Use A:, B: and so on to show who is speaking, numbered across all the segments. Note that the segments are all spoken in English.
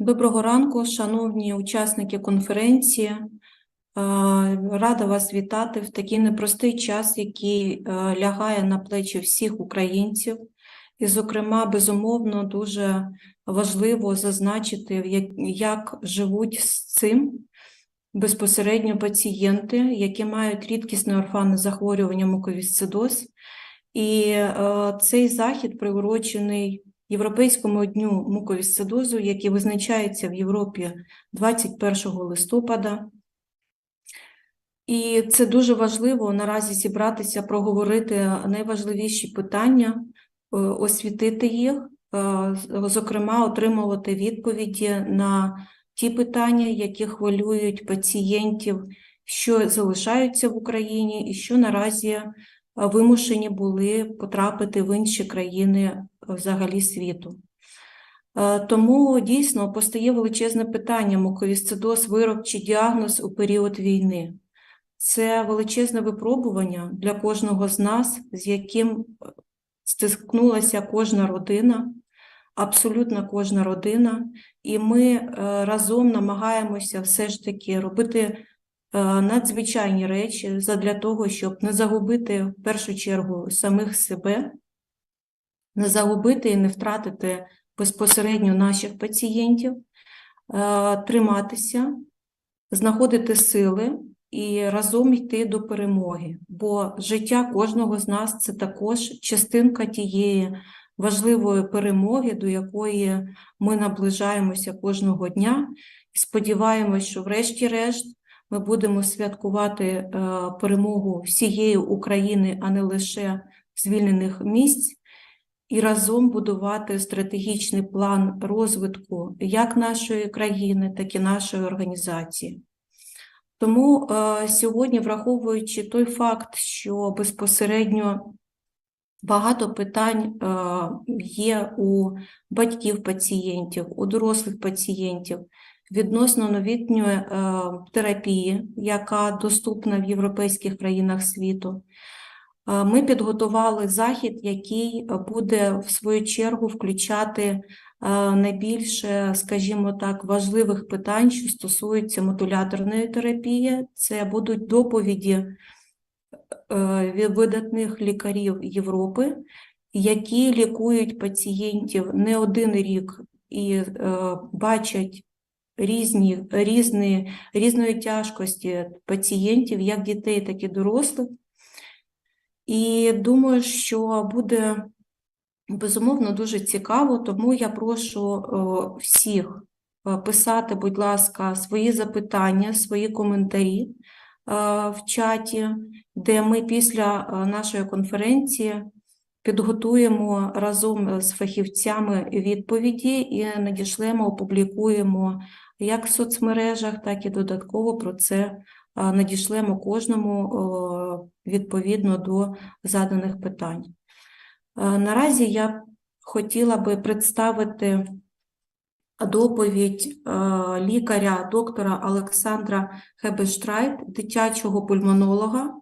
A: Доброго ранку, шановні учасники конференції. Рада вас вітати в такий непростий час, який лягає на плечі всіх українців. І, зокрема, безумовно, дуже важливо зазначити, як живуть з цим безпосередньо пацієнти, які мають рідкісне орфанне захворювання муковісцидоз. І цей захід приурочений Європейському дню муковісцидозу, який визначається в Європі 21 листопада. І це дуже важливо наразі зібратися, проговорити найважливіші питання, освітити їх, зокрема, отримувати відповіді на ті питання, які хвилюють пацієнтів, що залишаються в Україні і що наразі вимушені були потрапити в інші країни взагалі світу. Тому дійсно постає величезне питання: муковісцидоз – вирок чи діагноз у період війни. Це величезне випробування для кожного з нас, з яким стикнулася кожна родина, абсолютно кожна родина, і ми разом намагаємося все ж таки робити надзвичайні речі задля того, щоб не загубити в першу чергу самих себе, не загубити і не втратити безпосередньо наших пацієнтів, триматися, знаходити сили і разом йти до перемоги. Бо життя кожного з нас – це також частинка тієї важливої перемоги, до якої ми наближаємося кожного дня. І сподіваємось, що врешті-решт ми будемо святкувати перемогу всієї України, а не лише звільнених місць, і разом будувати стратегічний план розвитку як нашої країни, так і нашої організації. Тому сьогодні, враховуючи той факт, що безпосередньо багато питань є у батьків пацієнтів, у дорослих пацієнтів, відносно новітньої терапії, яка доступна в європейських країнах світу, ми підготували захід, який буде в свою чергу включати найбільше, скажімо так, важливих питань, що стосуються модуляторної терапії. Це будуть доповіді видатних лікарів Європи, які лікують пацієнтів не один рік і бачать різної тяжкості пацієнтів, як дітей, так і дорослих. І думаю, що буде, безумовно, дуже цікаво, тому я прошу всіх писати, будь ласка, свої запитання, свої коментарі в чаті, де ми після нашої конференції підготуємо разом з фахівцями відповіді і надішлемо, опублікуємо як в соцмережах, так і додатково про це надішлемо кожному відповідно до заданих питань. Наразі я хотіла би представити доповідь лікаря доктора Олександра Хебештрайт, дитячого пульмонолога,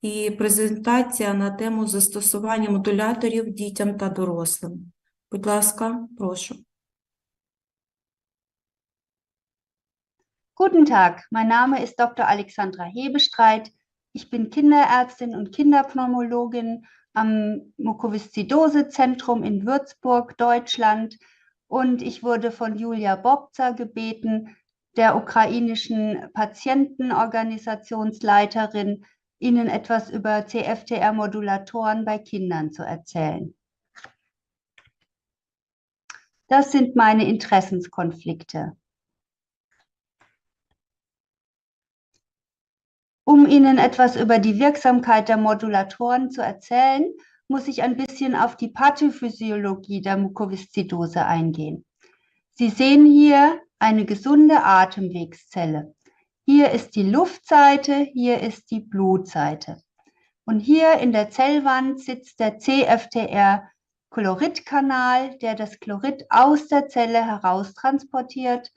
A: і презентація на тему застосування модуляторів дітям та дорослим. Будь ласка, прошу.
B: Guten Tag, mein Name ist Dr. Alexandra Hebestreit. Ich bin Kinderärztin und Kinderpneumologin am Mukoviscidose-Zentrum in Würzburg, Deutschland. Und ich wurde von Julia Bobza gebeten, der ukrainischen Patientenorganisationsleiterin, Ihnen etwas über CFTR-Modulatoren bei Kindern zu erzählen. Das sind meine Interessenskonflikte. Um Ihnen etwas über die Wirksamkeit der Modulatoren zu erzählen, muss ich ein bisschen auf die Pathophysiologie der Mukoviszidose eingehen. Sie sehen hier eine gesunde Atemwegszelle. Hier ist die Luftseite, hier ist die Blutseite. Und hier in der Zellwand sitzt der CFTR-Chloridkanal, der das Chlorid aus der Zelle heraustransportiert,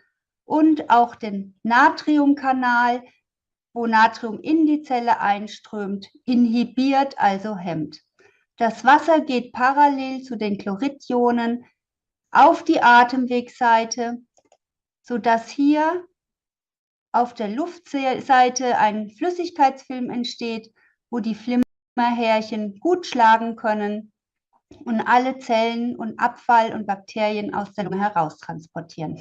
B: und auch den Natriumkanal, wo Natrium in die Zelle einströmt, inhibiert, also hemmt. Das Wasser geht parallel zu den Chloridionen auf die Atemwegseite sodass hier auf der Luftseite ein Flüssigkeitsfilm entsteht, wo die Flimmerhärchen gut schlagen können und alle Zellen und Abfall und Bakterien aus der Lunge heraustransportieren.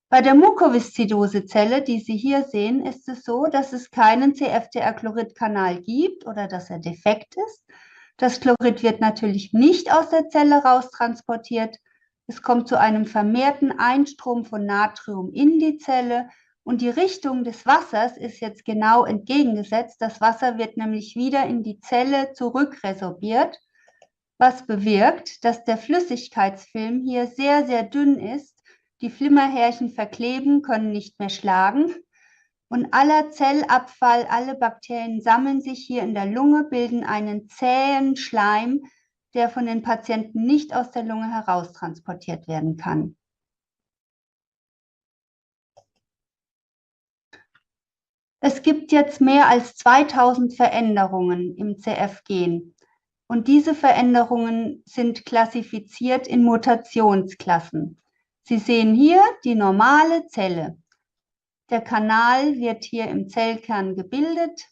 B: Bei der Mukoviszidosezelle, die Sie hier sehen, ist es so, dass es keinen CFTR-Chlorid-Kanal gibt oder dass er defekt ist. Das Chlorid wird natürlich nicht aus der Zelle raustransportiert. Es kommt zu einem vermehrten Einstrom von Natrium in die Zelle und die Richtung des Wassers ist jetzt genau entgegengesetzt. Das Wasser wird nämlich wieder in die Zelle zurückresorbiert, was bewirkt, dass der Flüssigkeitsfilm hier sehr, sehr dünn ist. Die Flimmerhärchen verkleben, können nicht mehr schlagen und aller Zellabfall, alle Bakterien sammeln sich hier in der Lunge, bilden einen zähen Schleim, der von den Patienten nicht aus der Lunge heraustransportiert werden kann. Es gibt jetzt mehr als 2000 Veränderungen im CF-Gen und diese Veränderungen sind klassifiziert in Mutationsklassen. Sie sehen hier die normale Zelle. Der Kanal wird hier im Zellkern gebildet,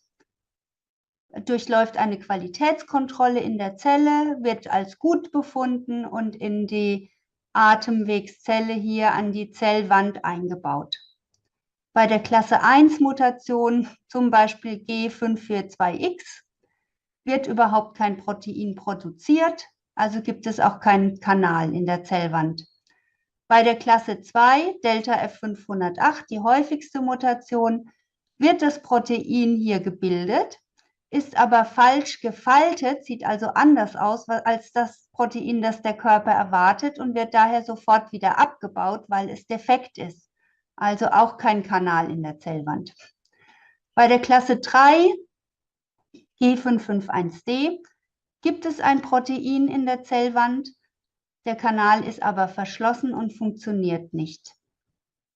B: durchläuft eine Qualitätskontrolle in der Zelle, wird als gut befunden und in die Atemwegszelle hier an die Zellwand eingebaut. Bei der Klasse 1 Mutation, zum Beispiel G542X, wird überhaupt kein Protein produziert, also gibt es auch keinen Kanal in der Zellwand. Bei der Klasse 2, Delta F508, die häufigste Mutation, wird das Protein hier gebildet, ist aber falsch gefaltet, sieht also anders aus als das Protein, das der Körper erwartet und wird daher sofort wieder abgebaut, weil es defekt ist. Also auch kein Kanal in der Zellwand. Bei der Klasse 3, G551D, gibt es ein Protein in der Zellwand. Der Kanal ist aber verschlossen und funktioniert nicht.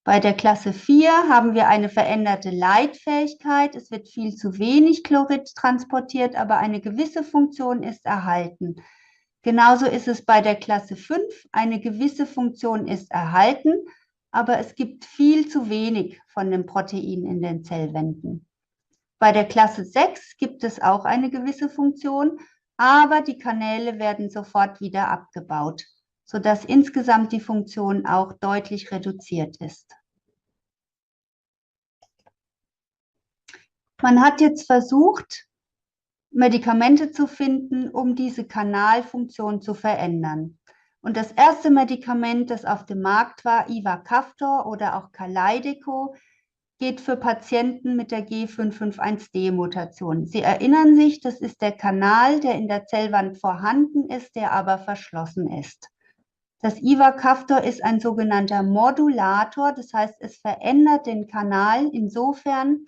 B: Bei der Klasse 4 haben wir eine veränderte Leitfähigkeit. Es wird viel zu wenig Chlorid transportiert, aber eine gewisse Funktion ist erhalten. Genauso ist es bei der Klasse 5. Eine gewisse Funktion ist erhalten, aber es gibt viel zu wenig von dem Protein in den Zellwänden. Bei der Klasse 6 gibt es auch eine gewisse Funktion, aber die Kanäle werden sofort wieder abgebaut, sodass insgesamt die Funktion auch deutlich reduziert ist. Man hat jetzt versucht, Medikamente zu finden, um diese Kanalfunktion zu verändern. Und das erste Medikament, das auf dem Markt war, Ivacaftor oder auch Kalydeco, geht für Patienten mit der G551D-Mutation. Sie erinnern sich, das ist der Kanal, der in der Zellwand vorhanden ist, der aber verschlossen ist. Das Ivacaftor ist ein sogenannter Modulator, das heißt, es verändert den Kanal insofern,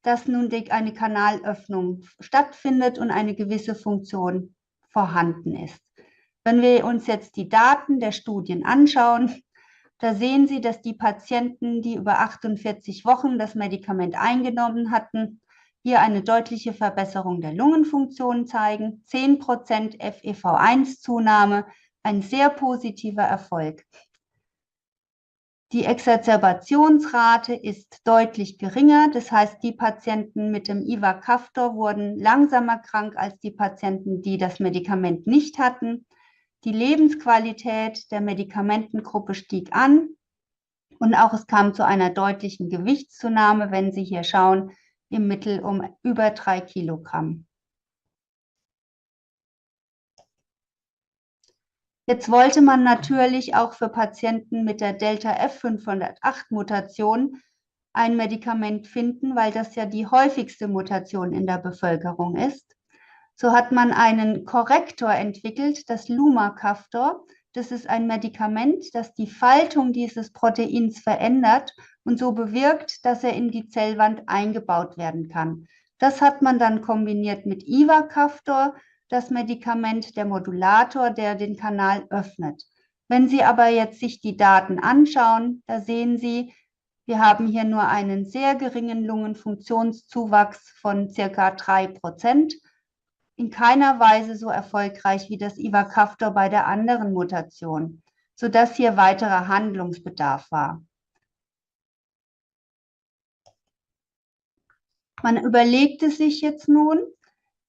B: dass nun eine Kanalöffnung stattfindet und eine gewisse Funktion vorhanden ist. Wenn wir uns jetzt die Daten der Studien anschauen, da sehen Sie, dass die Patienten, die über 48 Wochen das Medikament eingenommen hatten, hier eine deutliche Verbesserung der Lungenfunktion zeigen, 10% FEV1-Zunahme, ein sehr positiver Erfolg. Die Exazerbationsrate ist deutlich geringer, das heißt, die Patienten mit dem Ivacaftor wurden langsamer krank als die Patienten, die das Medikament nicht hatten. Die Lebensqualität der Medikamentengruppe stieg an und auch es kam zu einer deutlichen Gewichtszunahme, wenn Sie hier schauen, im Mittel um über 3 Kilogramm. Jetzt wollte man natürlich auch für Patienten mit der Delta F508-Mutation ein Medikament finden, weil das ja die häufigste Mutation in der Bevölkerung ist. So hat man einen Korrektor entwickelt, das Lumacaftor. Das ist ein Medikament, das die Faltung dieses Proteins verändert und so bewirkt, dass er in die Zellwand eingebaut werden kann. Das hat man dann kombiniert mit Ivacaftor, das Medikament, der Modulator, der den Kanal öffnet. Wenn Sie aber jetzt sich die Daten anschauen, da sehen Sie, wir haben hier nur einen sehr geringen Lungenfunktionszuwachs von ca. 3%. In keiner Weise so erfolgreich wie das Ivacaftor bei der anderen Mutation, sodass hier weiterer Handlungsbedarf war. Man überlegte sich jetzt nun,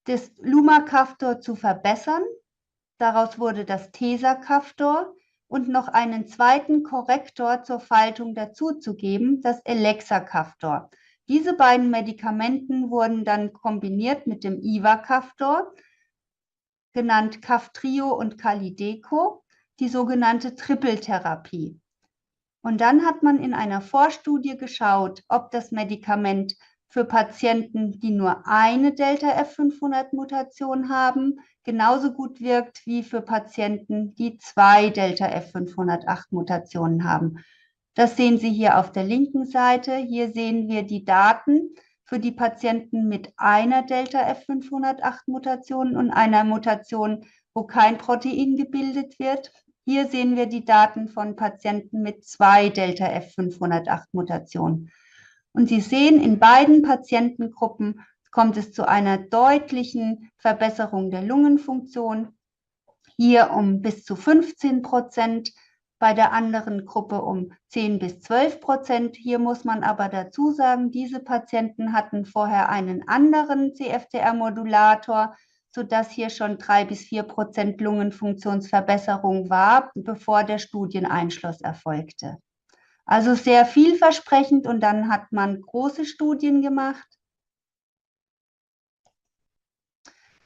B: das Luma-Kaftor zu verbessern. Daraus wurde das Tesa-Kaftor und noch einen zweiten Korrektor zur Faltung dazuzugeben, das Elexa-Kaftor. Diese beiden Medikamenten wurden dann kombiniert mit dem IVA-Kaftor, genannt Kaftrio und Kalideco, die sogenannte Trippeltherapie. Und dann hat man in einer Vorstudie geschaut, ob das Medikament für Patienten, die nur eine Delta-F500-Mutation haben, genauso gut wirkt wie für Patienten, die zwei Delta-F508-Mutationen haben. Das sehen Sie hier auf der linken Seite. Hier sehen wir die Daten für die Patienten mit einer Delta-F508-Mutation und einer Mutation, wo kein Protein gebildet wird. Hier sehen wir die Daten von Patienten mit zwei Delta-F508-Mutationen. Und Sie sehen, in beiden Patientengruppen kommt es zu einer deutlichen Verbesserung der Lungenfunktion. Hier um bis zu 15%, bei der anderen Gruppe um 10 bis 12%. Hier muss man aber dazu sagen, diese Patienten hatten vorher einen anderen CFTR-Modulator, sodass hier schon 3 bis 4% Lungenfunktionsverbesserung war, bevor der Studieneinschluss erfolgte. Also sehr vielversprechend, und dann hat man große Studien gemacht.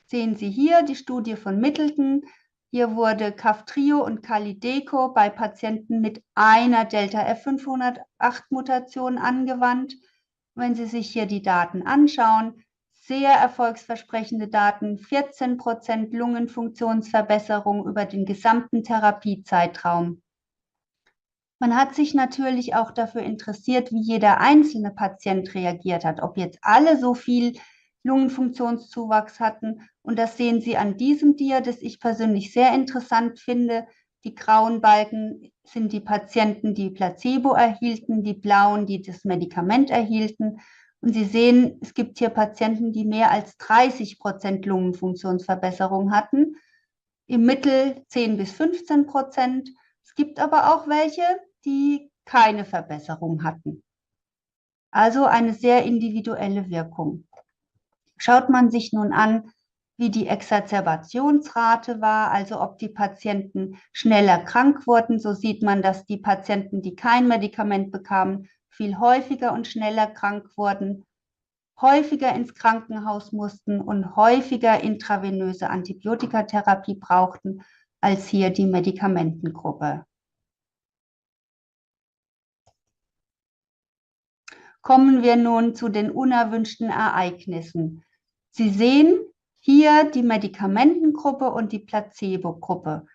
B: Sehen Sie hier die Studie von Middleton. Hier wurde Kaftrio und Kalideco bei Patienten mit einer Delta-F508-Mutation angewandt. Wenn Sie sich hier die Daten anschauen, sehr erfolgsversprechende Daten, 14% Lungenfunktionsverbesserung über den gesamten Therapiezeitraum. Man hat sich natürlich auch dafür interessiert, wie jeder einzelne Patient reagiert hat, ob jetzt alle so viel Lungenfunktionszuwachs hatten. Und das sehen Sie an diesem Dia, das ich persönlich sehr interessant finde. Die grauen Balken sind die Patienten, die Placebo erhielten, die blauen, die das Medikament erhielten. Und Sie sehen, es gibt hier Patienten, die mehr als 30% Lungenfunktionsverbesserung hatten, im Mittel 10 bis 15%. Es gibt aber auch welche, die keine Verbesserung hatten. Also eine sehr individuelle Wirkung. Schaut man sich nun an, wie die Exazerbationsrate war, also ob die Patienten schneller krank wurden, so sieht man, dass die Patienten, die kein Medikament bekamen, viel häufiger und schneller krank wurden, häufiger ins Krankenhaus mussten und häufiger intravenöse Antibiotikatherapie brauchten als hier die Medikamentengruppe. Kommen wir nun zu den unerwünschten Ereignissen. Sie sehen hier die Medikamentengruppe und die Placebo-Gruppe.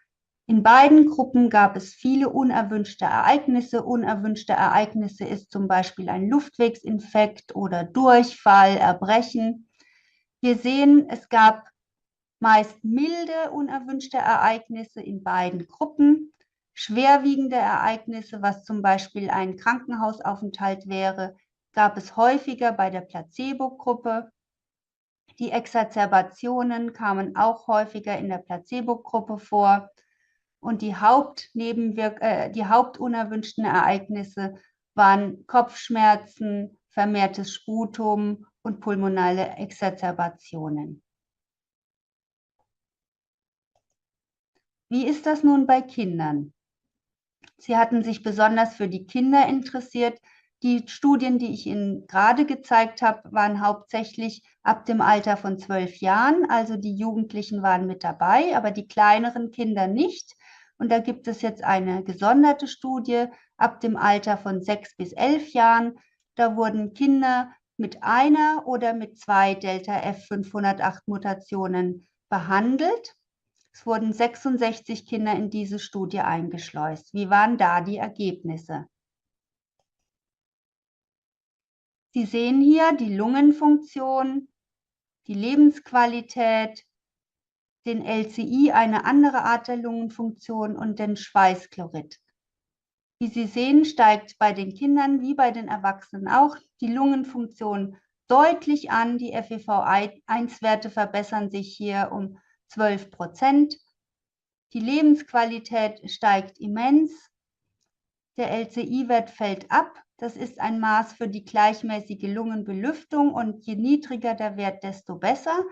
B: In beiden Gruppen gab es viele unerwünschte Ereignisse. Unerwünschte Ereignisse ist zum Beispiel ein Luftwegsinfekt oder Durchfall, Erbrechen. Wir sehen, es gab meist milde unerwünschte Ereignisse in beiden Gruppen. Schwerwiegende Ereignisse, was zum Beispiel ein Krankenhausaufenthalt wäre, gab es häufiger bei der Placebo-Gruppe. Die Exazerbationen kamen auch häufiger in der Placebo-Gruppe vor. Und die hauptunerwünschten Ereignisse waren Kopfschmerzen, vermehrtes Sputum und pulmonale Exazerbationen. Wie ist das nun bei Kindern? Sie hatten sich besonders für die Kinder interessiert. Die Studien, die ich Ihnen gerade gezeigt habe, waren hauptsächlich ab dem Alter von 12 Jahren. Also die Jugendlichen waren mit dabei, aber die kleineren Kinder nicht. Und da gibt es jetzt eine gesonderte Studie ab dem Alter von 6 bis 11 Jahren. Da wurden Kinder mit einer oder mit zwei Delta-F508-Mutationen behandelt. Es wurden 66 Kinder in diese Studie eingeschleust. Wie waren da die Ergebnisse? Sie sehen hier die Lungenfunktion, die Lebensqualität, den LCI, eine andere Art der Lungenfunktion, und den Schweißchlorid. Wie Sie sehen, steigt bei den Kindern wie bei den Erwachsenen auch die Lungenfunktion deutlich an. Die FEV1-Werte verbessern sich hier um 12%. Die Lebensqualität steigt immens. Der LCI-Wert fällt ab. Das ist ein Maß für die gleichmäßige Lungenbelüftung und je niedriger der Wert, desto besser.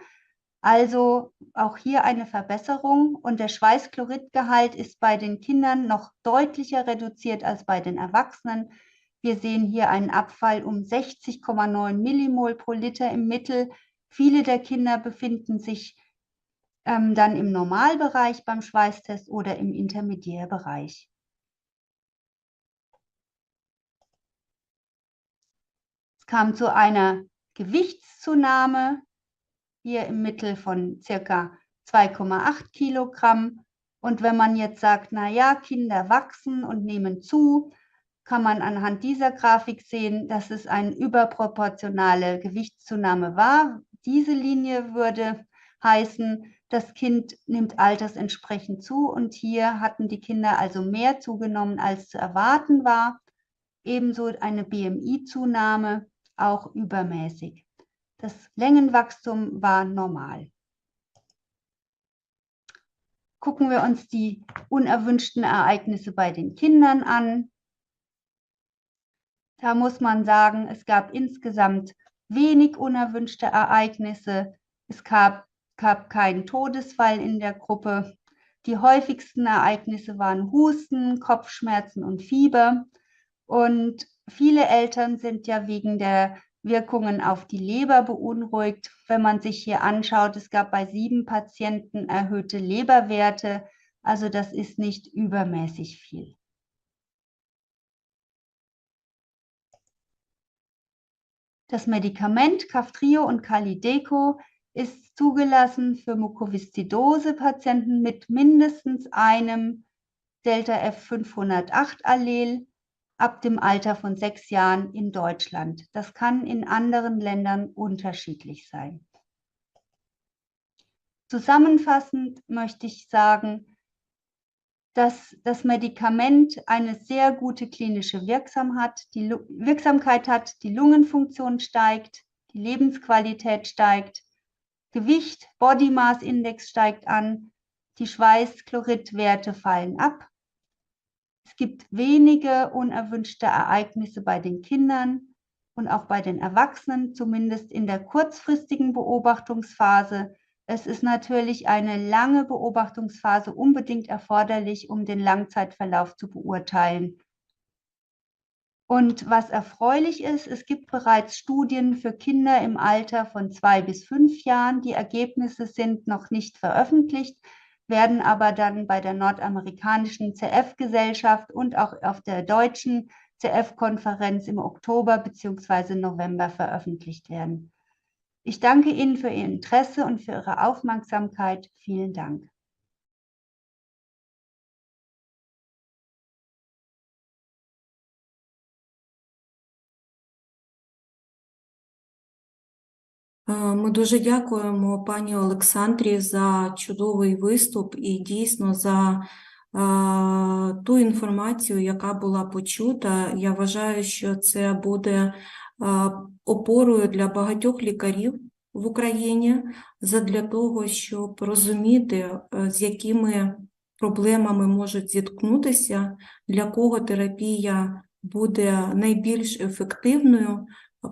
B: Also auch hier eine Verbesserung und der Schweißchloridgehalt ist bei den Kindern noch deutlicher reduziert als bei den Erwachsenen. Wir sehen hier einen Abfall um 60,9 Millimol pro Liter im Mittel. Viele der Kinder befinden sich dann im Normalbereich beim Schweißtest oder im Intermediärbereich. Es kam zu einer Gewichtszunahme, hier im Mittel von ca. 2,8 Kilogramm. Und wenn man jetzt sagt, naja, Kinder wachsen und nehmen zu, kann man anhand dieser Grafik sehen, dass es eine überproportionale Gewichtszunahme war. Diese Linie würde heißen, das Kind nimmt altersentsprechend zu und hier hatten die Kinder also mehr zugenommen, als zu erwarten war. Ebenso eine BMI-Zunahme, auch übermäßig. Das Längenwachstum war normal. Gucken wir uns die unerwünschten Ereignisse bei den Kindern an. Da muss man sagen, es gab insgesamt wenig unerwünschte Ereignisse. Es gab keinen Todesfall in der Gruppe. Die häufigsten Ereignisse waren Husten, Kopfschmerzen und Fieber. Und viele Eltern sind ja wegen der Wirkungen auf die Leber beunruhigt. Wenn man sich hier anschaut, es gab bei 7 Patienten erhöhte Leberwerte. Also das ist nicht übermäßig viel. Das Medikament Kaftrio und Kalideco ist zugelassen für Mukovісцидози-Patienten mit mindestens einem Delta F508-Allel ab dem Alter von 6 Jahren in Deutschland. Das kann in anderen Ländern unterschiedlich sein. Zusammenfassend möchte ich sagen, dass das Medikament eine sehr gute klinische Wirksamkeit hat, die Lungenfunktion steigt, die Lebensqualität steigt, Gewicht, Body Mass Index steigt an, die Schweißchloridwerte fallen ab. Es gibt wenige unerwünschte Ereignisse bei den Kindern und auch bei den Erwachsenen, zumindest in der kurzfristigen Beobachtungsphase. Es ist natürlich eine lange Beobachtungsphase unbedingt erforderlich, um den Langzeitverlauf zu beurteilen. Und was erfreulich ist, es gibt bereits Studien für Kinder im Alter von 2 bis 5 Jahren. Die Ergebnisse sind noch nicht veröffentlicht, werden aber dann bei der nordamerikanischen CF-Gesellschaft und auch auf der deutschen CF-Konferenz im Oktober bzw. November veröffentlicht werden. Ich danke Ihnen für Ihr Interesse und für Ihre Aufmerksamkeit. Vielen Dank.
A: Ми дуже дякуємо пані Олександрі за чудовий виступ і дійсно за ту інформацію, яка була почута. Я вважаю, що це буде опорою для багатьох лікарів в Україні задля того, щоб розуміти, з якими проблемами можуть зіткнутися, для кого терапія буде найбільш ефективною,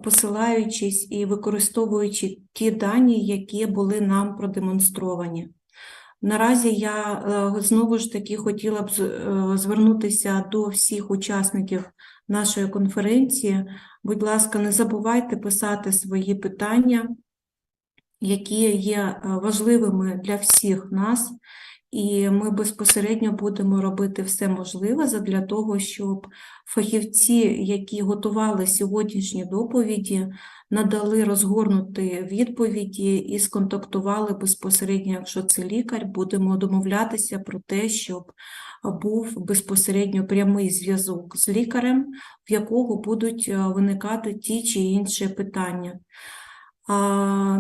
A: посилаючись і використовуючи ті дані, які були нам продемонстровані. Наразі я знову ж таки хотіла б звернутися до всіх учасників нашої конференції. Будь ласка, не забувайте писати свої питання, які є важливими для всіх нас, і ми безпосередньо будемо робити все можливе задля того, щоб фахівці, які готували сьогоднішні доповіді, надали розгорнути відповіді і сконтактували безпосередньо, якщо це лікар, будемо домовлятися про те, щоб був безпосередньо прямий зв'язок з лікарем, в якого будуть виникати ті чи інші питання.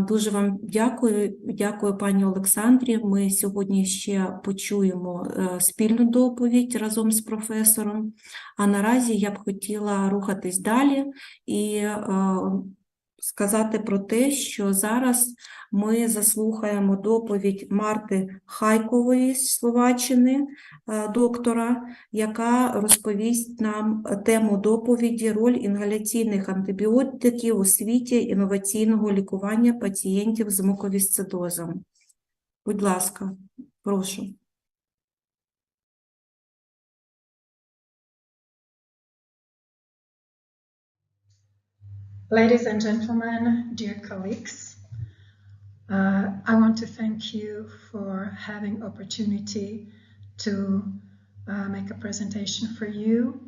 A: Дуже вам дякую пані Олександрі. Ми сьогодні ще почуємо спільну доповідь разом з професором, а наразі я б хотіла рухатись далі і сказати про те, що зараз ми заслухаємо доповідь Марти Хайкової з Словаччини, доктора, яка розповість нам тему доповіді «Роль інгаляційних антибіотиків у світі інноваційного лікування пацієнтів з муковісцидозом». Будь ласка, прошу.
C: Ladies and gentlemen, dear colleagues, I want to thank you for having opportunity to make a presentation for you.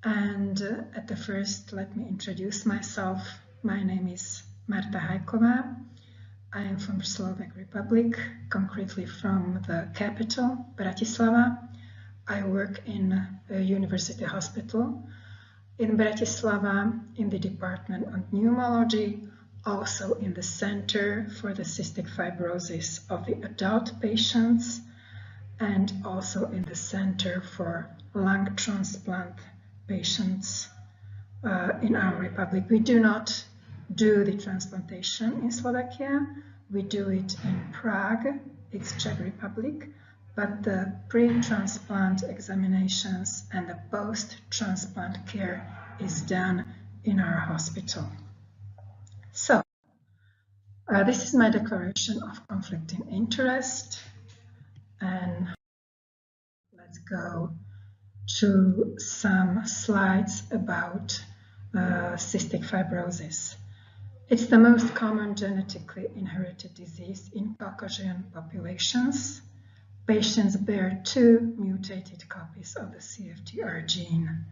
C: And at the first, let me introduce myself. My name is Marta Hajkova. I am from Slovak Republic, concretely from the capital, Bratislava. I work in a university hospital in Bratislava, in the Department of Pneumology, also in the Center for the Cystic Fibrosis of the Adult Patients, and also in the Center for Lung Transplant Patients in our republic. We do not do the transplantation in Slovakia. We do it in Prague, it's Czech Republic, but the pre-transplant examinations and the post-transplant care is done in our hospital. So, this is my declaration of conflicting interest, and let's go to some slides about cystic fibrosis. It's the most common genetically inherited disease in Caucasian populations. Patients bear 2 mutated copies of the CFTR gene.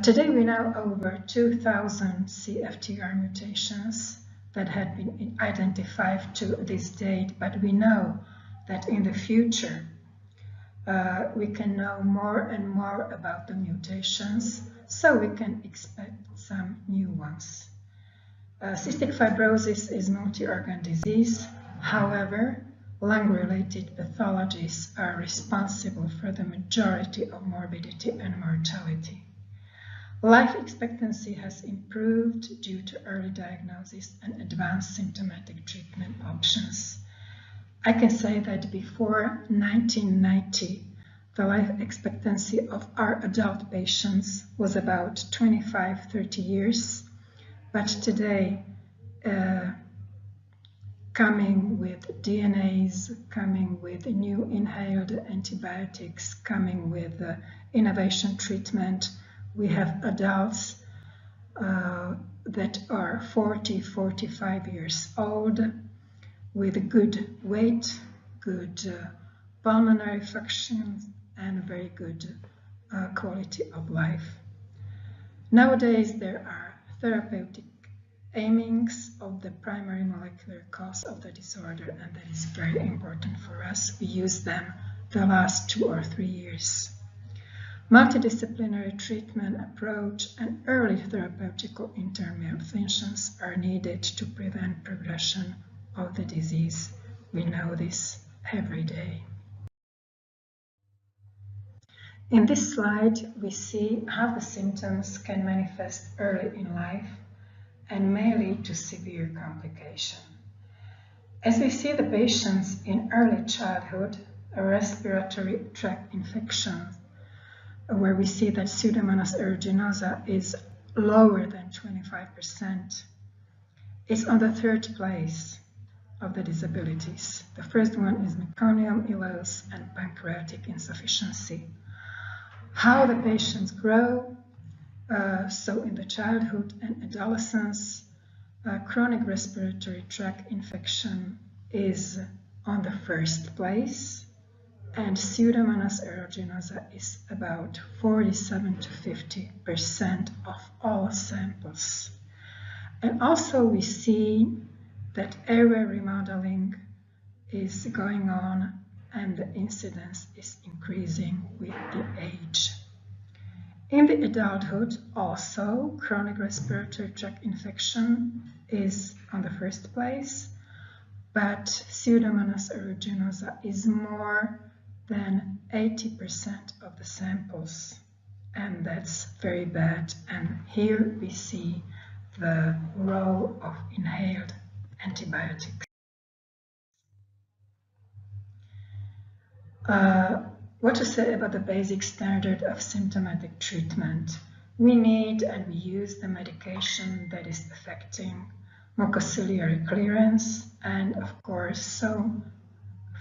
C: Today we know over 2,000 CFTR mutations that had been identified to this date, but we know that in the future we can know more and more about the mutations, so we can expect some new ones. Cystic fibrosis is multi-organ disease. However, lung-related pathologies are responsible for the majority of morbidity and mortality. Life expectancy has improved due to early diagnosis and advanced symptomatic treatment options. I can say that before 1990, the life expectancy of our adult patients was about 25-30 years, but today, coming with DNAs, coming with new inhaled antibiotics, coming with innovation treatment, we have adults that are 40-45 years old with good weight, good pulmonary functions, and very good quality of life. Nowadays, there are therapeutic aimings of the primary molecular cause of the disorder, and that is very important for us. We use them the last 2 or 3 years. Multidisciplinary treatment approach and early therapeutical interventions are needed to prevent progression of the disease. We know this every day. In this slide, we see how the symptoms can manifest early in life and may lead to severe complication. As we see the patients in early childhood, a respiratory tract infection, where we see that Pseudomonas aeruginosa is lower than 25%, is on the 3rd place of the disabilities. The first one is meconium, ileus, and pancreatic insufficiency. How the patients grow, so in the childhood and adolescence, chronic respiratory tract infection is on the 1st place, and Pseudomonas aeruginosa is about 47-50% of all samples. And also we see that airway remodeling is going on and the incidence is increasing with the age. In the adulthood, also, chronic respiratory tract infection is on the 1st place, but Pseudomonas aeruginosa is more than 80% of the samples, and that's very bad. And here we see the role of inhaled antibiotics. What to say about the basic standard of symptomatic treatment? We need and we use the medication that is affecting mucociliary clearance and, of course, so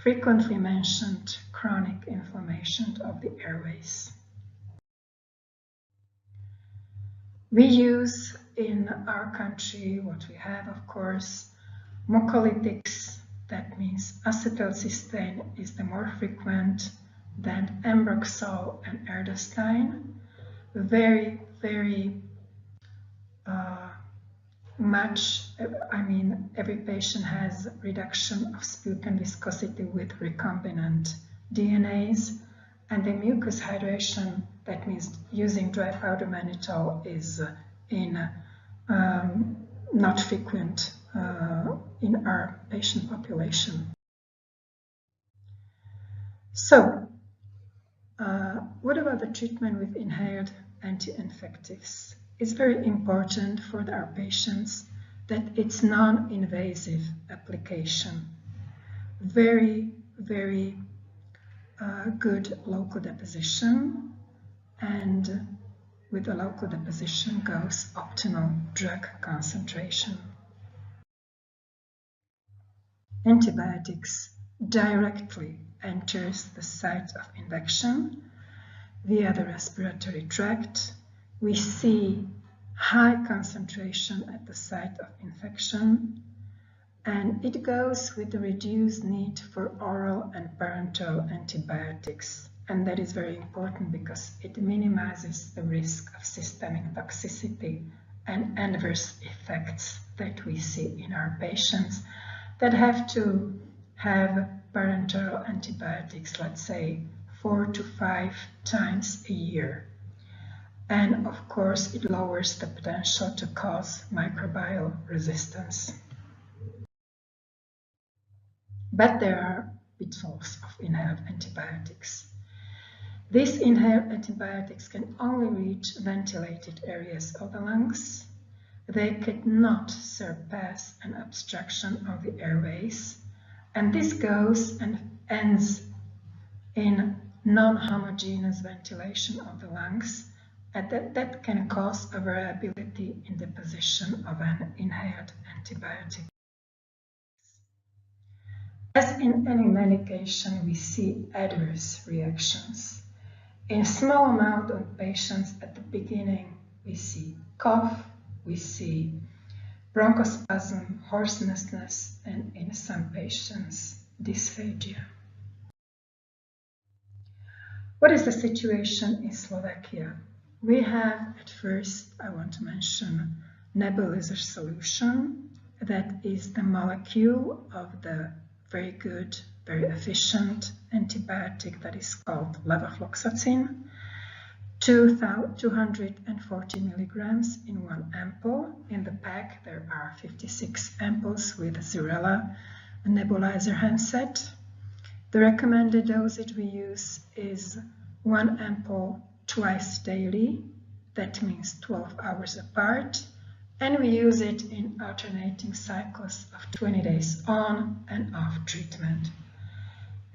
C: frequently mentioned chronic inflammation of the airways. We use in our country what we have, of course, mucolytics. That means acetylcysteine is the more frequent than Ambroxol and Erdosine. Very much, every patient has reduction of sputum viscosity with recombinant DNAs, and the mucus hydration, that means using dry powder mannitol, is not frequent in our patient population. So, what about the treatment with inhaled anti-infectives? It's very important for our patients that it's non-invasive application. Very good local deposition, and with the local deposition goes optimal drug concentration. Antibiotics directly enters the site of infection via the respiratory tract. We see high concentration at the site of infection, and it goes with the reduced need for oral and parenteral antibiotics. And that is very important because it minimizes the risk of systemic toxicity and adverse effects that we see in our patients that have to have parenteral antibiotics, let's say 4 to 5 times a year. And of course, it lowers the potential to cause microbial resistance. But there are pitfalls of inhaled antibiotics. These inhaled antibiotics can only reach ventilated areas of the lungs. They cannot surpass an obstruction of the airways, and this goes and ends in non-homogeneous ventilation of the lungs, and that can cause a variability in the position of an inhaled antibiotic. As in any medication, we see adverse reactions. In small amount of patients at the beginning, we see cough, we see bronchospasm, hoarseness, and in some patients, dysphagia. What is the situation in Slovakia? We have, at first, I want to mention nebulizer solution. That is the molecule of the very good, very efficient antibiotic that is called levofloxacin. 240 milligrams in one ampoule. In the pack there are 56 ampoules with Xarella nebulizer handset. The recommended dosage we use is 1 ampoule twice daily, that means 12 hours apart, and we use it in alternating cycles of 20 days on and off treatment.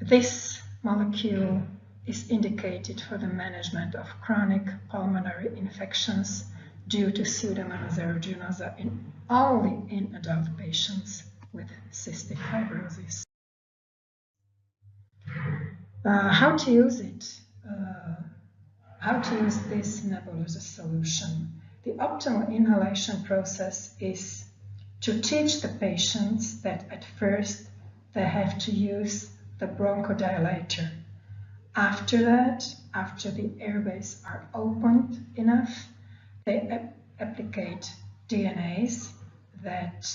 C: This molecule is indicated for the management of chronic pulmonary infections due to Pseudomonas aeruginosa only in adult patients with cystic fibrosis. How to use it? How to use this nebulizer solution? The optimal inhalation process is to teach the patients that at first they have to use the bronchodilator. After that, after the airways are opened enough, they applicate DNAs that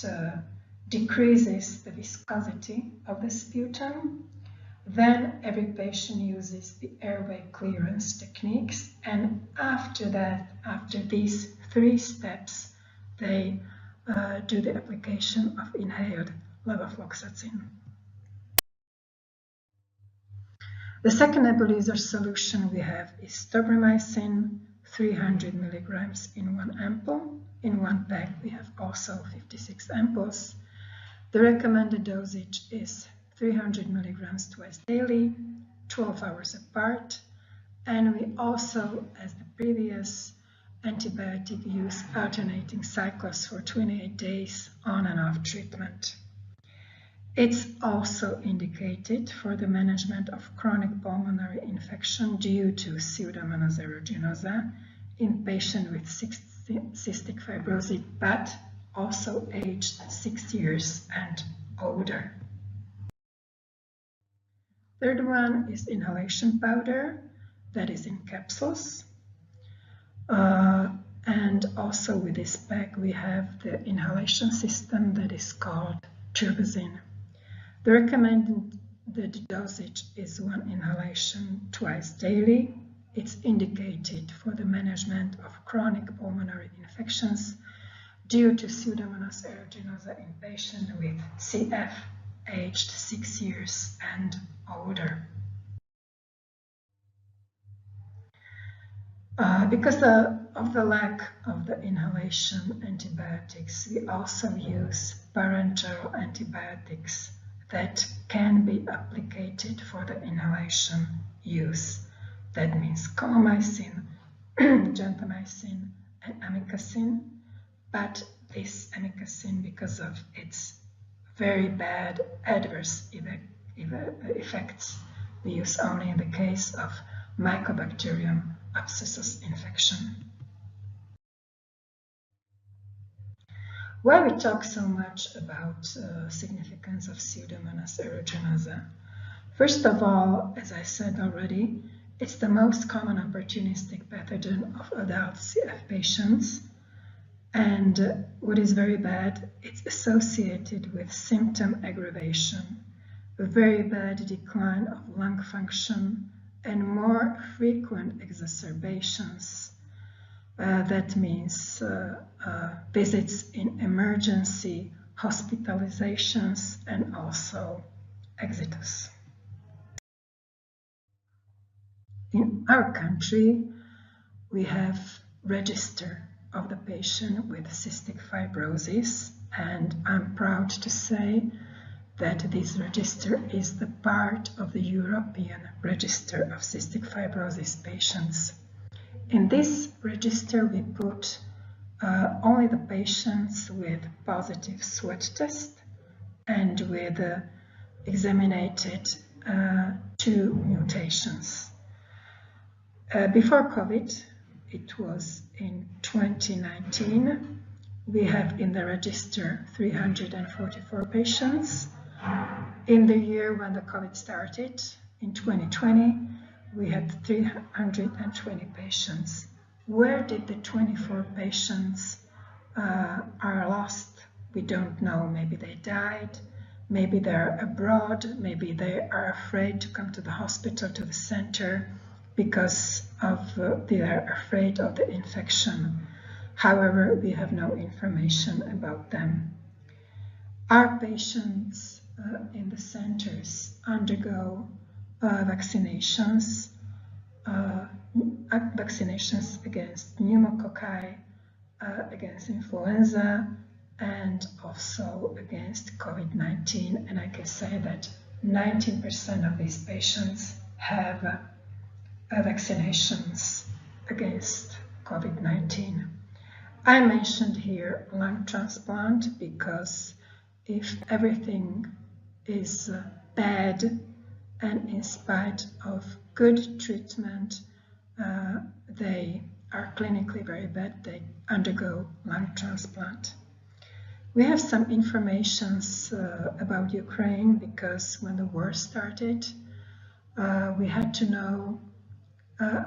C: decreases the viscosity of the sputum. Then every patient uses the airway clearance techniques, and after that, after these 3 steps, they do the application of inhaled levofloxacin. The second nebulizer solution we have is tobramycin, 300 milligrams in 1 ampoule. In one pack we have also 56 ampoules. The recommended dosage is 300 milligrams twice daily, 12 hours apart, and we also, as the previous antibiotic, use alternating cycles for 28 days on and off treatment. It's also indicated for the management of chronic pulmonary infection due to Pseudomonas aeruginosa in patients with cystic fibrosis, but also aged 6 years and older. Third one is inhalation powder that is in capsules. And also with this pack we have the inhalation system that is called turbazine. The recommended dosage is 1 inhalation twice daily. It's indicated for the management of chronic pulmonary infections due to Pseudomonas aeruginosa in patients with CF aged 6 years and older. Because of the lack of the inhalation antibiotics, we also use parenteral antibiotics that can be applied for the inhalation use. That means colomycin, gentamicin, and amikacin. But this amikacin, because of its very bad adverse effects, we use only in the case of Mycobacterium abscessus infection. Why we talk so much about significance of Pseudomonas aeruginosa? First of all, as I said already, it's the most common opportunistic pathogen of adult CF patients. And what is very bad, it's associated with symptom aggravation, a very bad decline of lung function, and more frequent exacerbations. That means visits in emergency, hospitalizations, and also exitus. In our country, we have register of the patient with cystic fibrosis, and I'm proud to say that this register is the part of the European Register of Cystic Fibrosis Patients. In this register we put only the patients with positive sweat test and with examinated 2 mutations. Before COVID, it was in 2019, we have in the register 344 patients. In the year when the COVID started, in 2020, we had 320 patients. Where did the 24 patients are lost? We don't know. Maybe they died, maybe they're abroad, maybe they are afraid to come to the hospital, to the center, because they are afraid of the infection. However, we have no information about them. Our patients in the centers undergo vaccinations against pneumococci, against influenza, and also against COVID-19. And I can say that 19% of these patients have vaccinations against COVID-19. I mentioned here lung transplant because if everything is bad and in spite of good treatment, they are clinically very bad, they undergo lung transplant. We have some information about Ukraine because when the war started, we had to know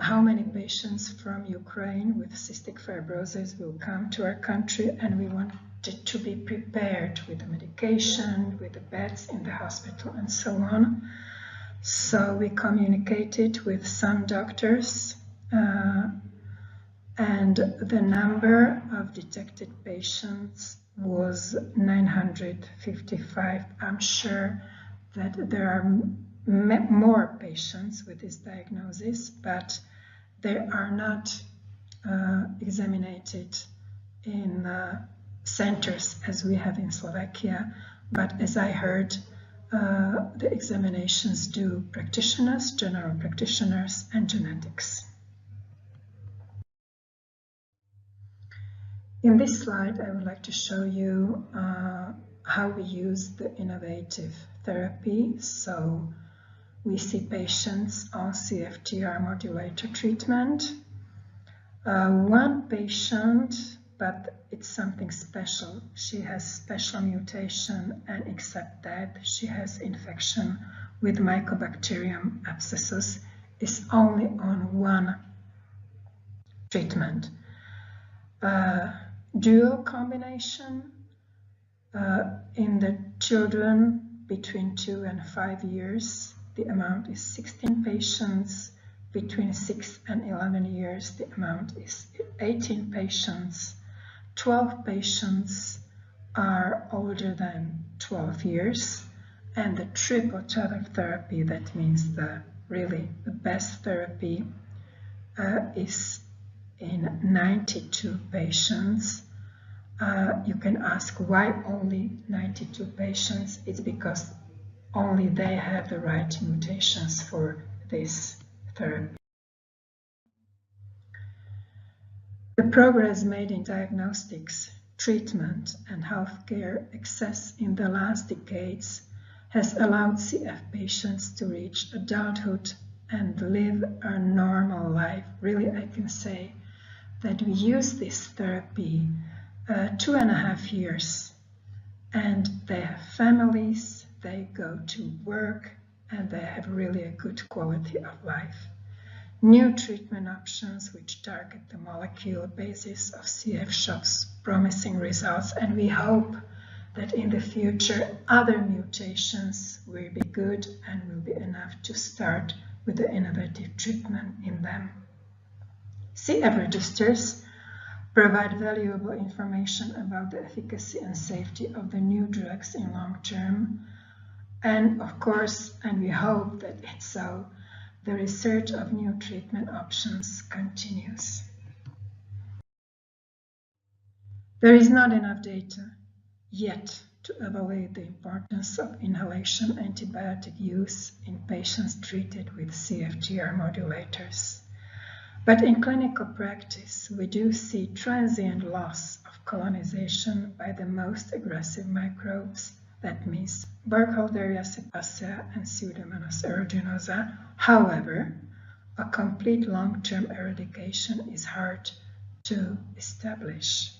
C: how many patients from Ukraine with cystic fibrosis will come to our country, and we wanted to be prepared with the medication, with the beds in the hospital, and so on. So we communicated with some doctors, and the number of detected patients was 955. I'm sure that there are more patients with this diagnosis, but they are not examined in centers as we have in Slovakia, but as I heard, the examinations do practitioners, general practitioners, and genetics. In this slide, I would like to show you how we use the innovative therapy. So we see patients on CFTR modulator treatment. One patient, but it's something special. She has special mutation, and except that she has infection with Mycobacterium abscessus, is only on one treatment. Dual combination in the children between 2 and 5 years, the amount is 16 patients. Between 6 and 11 years, the amount is 18 patients. 12 patients are older than 12 years. And the triple tether therapy, that means the best therapy, is in 92 patients. You can ask why only 92 patients. It's because only they have the right mutations for this therapy. The progress made in diagnostics, treatment, and healthcare access in the last decades has allowed CF patients to reach adulthood and live a normal life. Really, I can say that we use this therapy 2.5 years, and they have families, they go to work, and they have really a good quality of life. New treatment options which target the molecular basis of CF shows promising results, and we hope that in the future other mutations will be good and will be enough to start with the innovative treatment in them. CF registers provide valuable information about the efficacy and safety of the new drugs in long term. And of course, and we hope that it's so, the research of new treatment options continues. There is not enough data yet to evaluate the importance of inhalation antibiotic use in patients treated with CFTR modulators. But in clinical practice, we do see transient loss of colonization by the most aggressive microbes, that means Burkholderia cepacia and Pseudomonas aeruginosa. However, a complete long-term eradication is hard to establish.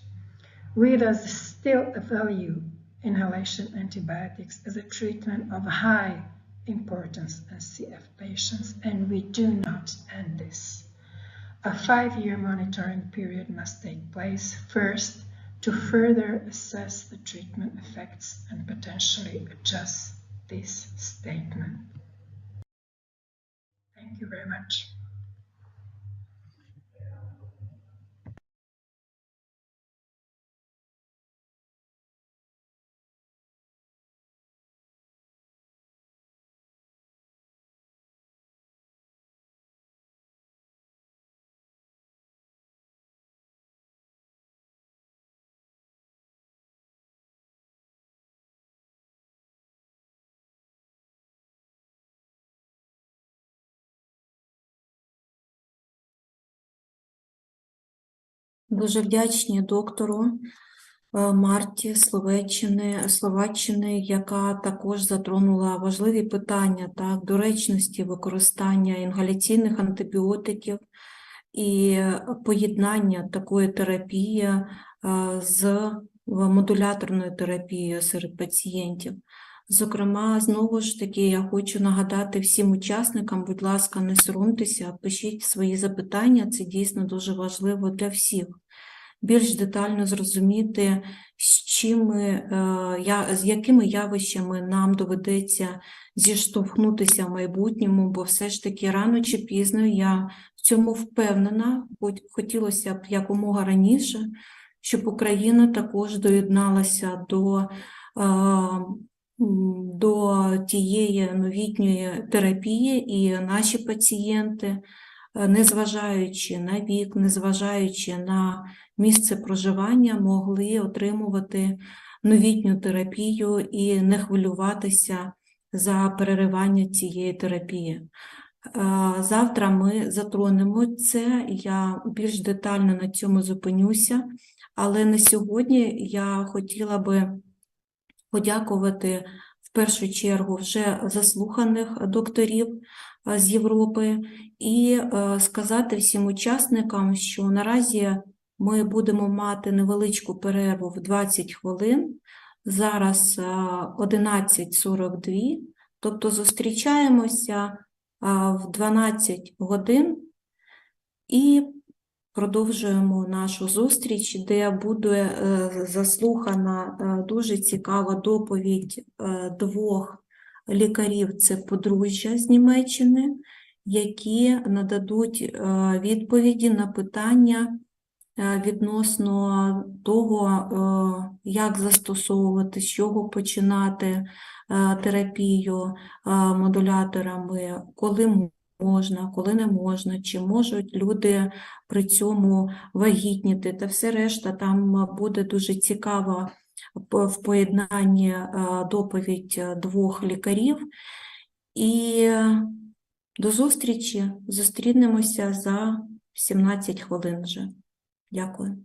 C: We thus still value inhalation antibiotics as a treatment of high importance in CF patients, and we do not end this. A 5-year monitoring period must take place first to further assess the treatment effects and potentially adjust this statement. Thank you very much.
A: Дуже вдячні доктору Марті Словаччини, яка також затронула важливі питання доречності використання інгаляційних антибіотиків і поєднання такої терапії з модуляторною терапією серед пацієнтів. Зокрема, знову ж таки, я хочу нагадати всім учасникам, будь ласка, не соромтеся, пишіть свої запитання, це дійсно дуже важливо для всіх. Більш детально зрозуміти, з якими явищами нам доведеться зіштовхнутися в майбутньому, бо все ж таки рано чи пізно я в цьому впевнена, хотілося б якомога раніше, щоб Україна також доєдналася до тієї новітньої терапії, і наші пацієнти незважаючи на вік, незважаючи на місце проживання, могли отримувати новітню терапію і не хвилюватися за переривання цієї терапії. Завтра ми затронемо це, я більш детально на цьому зупинюся, але на сьогодні я хотіла би подякувати в першу чергу вже заслуханих докторів з Європи і сказати всім учасникам, що наразі ми будемо мати невеличку перерву в 20 хвилин, зараз 11:42, тобто зустрічаємося в 12 годин і продовжуємо нашу зустріч, де буде заслухана дуже цікава доповідь двох лікарів, це подружжя з Німеччини, які нададуть відповіді на питання відносно того, як застосовувати, з чого починати терапію модуляторами, коли можна, коли не можна, чи можуть люди при цьому вагітніти, та все решта. Там буде дуже цікава в поєднанні доповідь двох лікарів. І до зустрічі, зустрінемося за 17 хвилин вже. Дякую.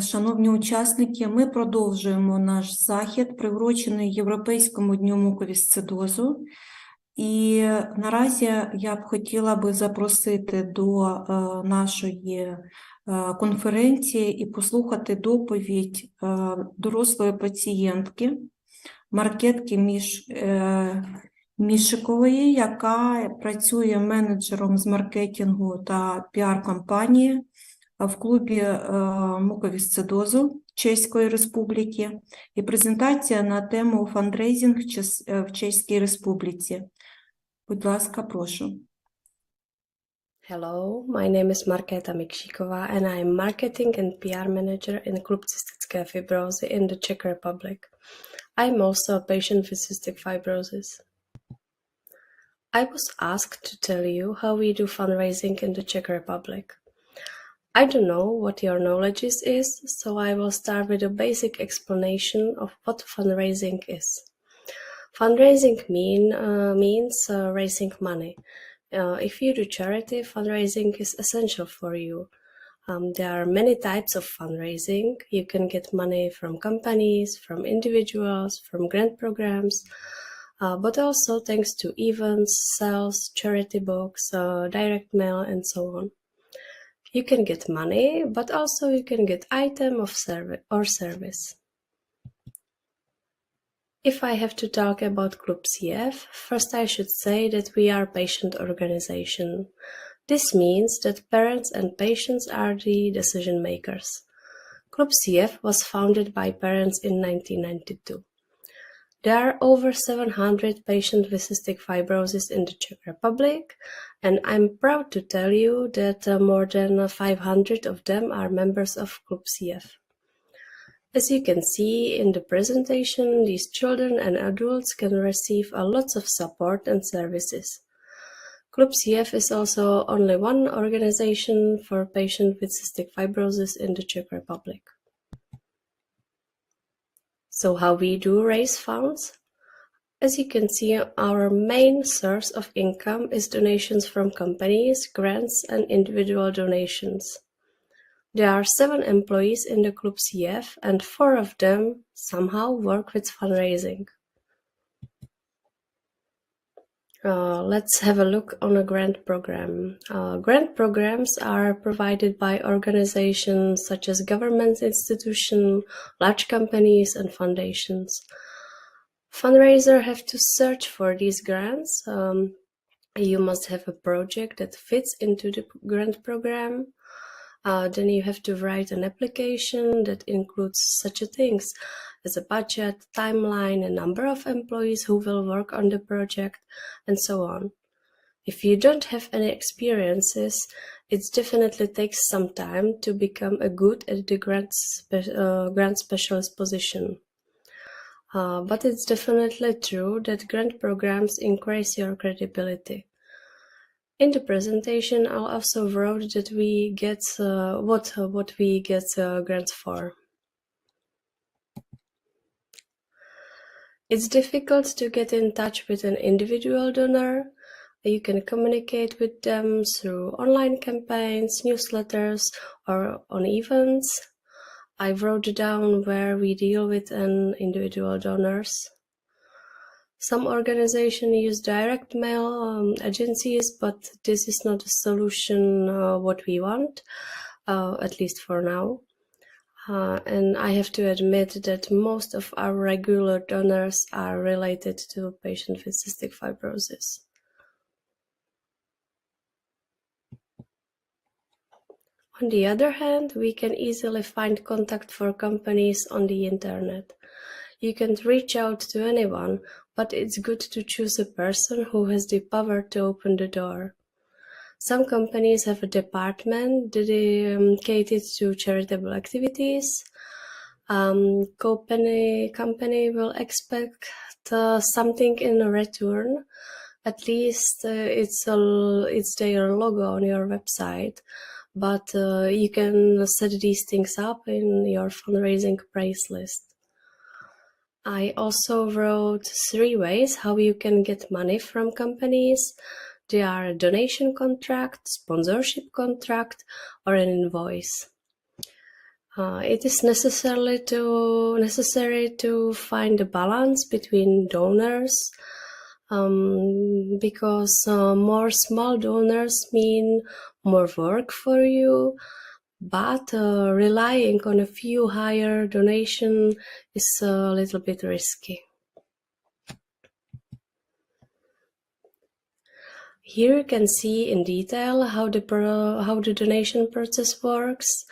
A: Шановні учасники, ми продовжуємо наш захід, приурочений Європейському дню муковісцидозу. І наразі я б хотіла би запросити до нашої конференції і послухати доповідь дорослої пацієнтки Маркетки Мішикової, яка працює менеджером з маркетингу та піар-кампанії в клубі муковісцидозу Чеської Республіки, і презентація на тему фандрейзинг в Чеській Республіці. Будь ласка, прошу.
D: Hello, my name is Markéta Mikšíková and I am Marketing and PR Manager in Klub Cystické Fibrozy in the Czech Republic. I am also a patient with cystic fibrosis. I was asked to tell you how we do fundraising in the Czech Republic. I don't know what your knowledge is, so I will start with a basic explanation of what fundraising is. Fundraising means raising money. If you do charity, fundraising is essential for you. There are many types of fundraising. You can get money from companies, from individuals, from grant programs, but also thanks to events, sales, charity books, direct mail, and so on. You can get money, but also you can get item of service. If I have to talk about Klub CF, first I should say that we are a patient organization. This means that parents and patients are the decision makers. Klub CF was founded by parents in 1992. There are over 700 patients with cystic fibrosis in the Czech Republic, and I'm proud to tell you that more than 500 of them are members of Klub CF. As you can see in the presentation, these children and adults can receive a lot of support and services. Klub CF is also only one organization for patients with cystic fibrosis in the Czech Republic. So how we do raise funds? As you can see, our main source of income is donations from companies, grants, and individual donations. There are 7 employees in the Klub CF, and 4 of them somehow work with fundraising. Let's have a look on a grant program. Grant programs are provided by organizations such as government institutions, large companies, and foundations. Fundraisers have to search for these grants. You must have a project that fits into the grant program. Then you have to write an application that includes such things as a budget, timeline, a number of employees who will work on the project, and so on. If you don't have any experiences, it definitely takes some time to become a good at the grant specialist position. But it's definitely true that grant programs increase your credibility. In the presentation, I also wrote that we get what we get grants for. It's difficult to get in touch with an individual donor. You can communicate with them through online campaigns, newsletters, or on events. I wrote down where we deal with individual donors. Some organizations use direct mail agencies, but this is not a solution what we want, at least for now. And I have to admit that most of our regular donors are related to patients with cystic fibrosis. On the other hand, we can easily find contact for companies on the internet. You can reach out to anyone, but it's good to choose a person who has the power to open the door. Some companies have a department dedicated to charitable activities. Company will expect something in return. At least it's their logo on your website, but you can set these things up in your fundraising price list. I also wrote 3 ways how you can get money from companies. They are a donation contract, sponsorship contract, or an invoice. It is necessary to find a balance between donors, because more small donors mean more work for you, but relying on a few higher donation is a little bit risky. Here you can see in detail how the donation process works.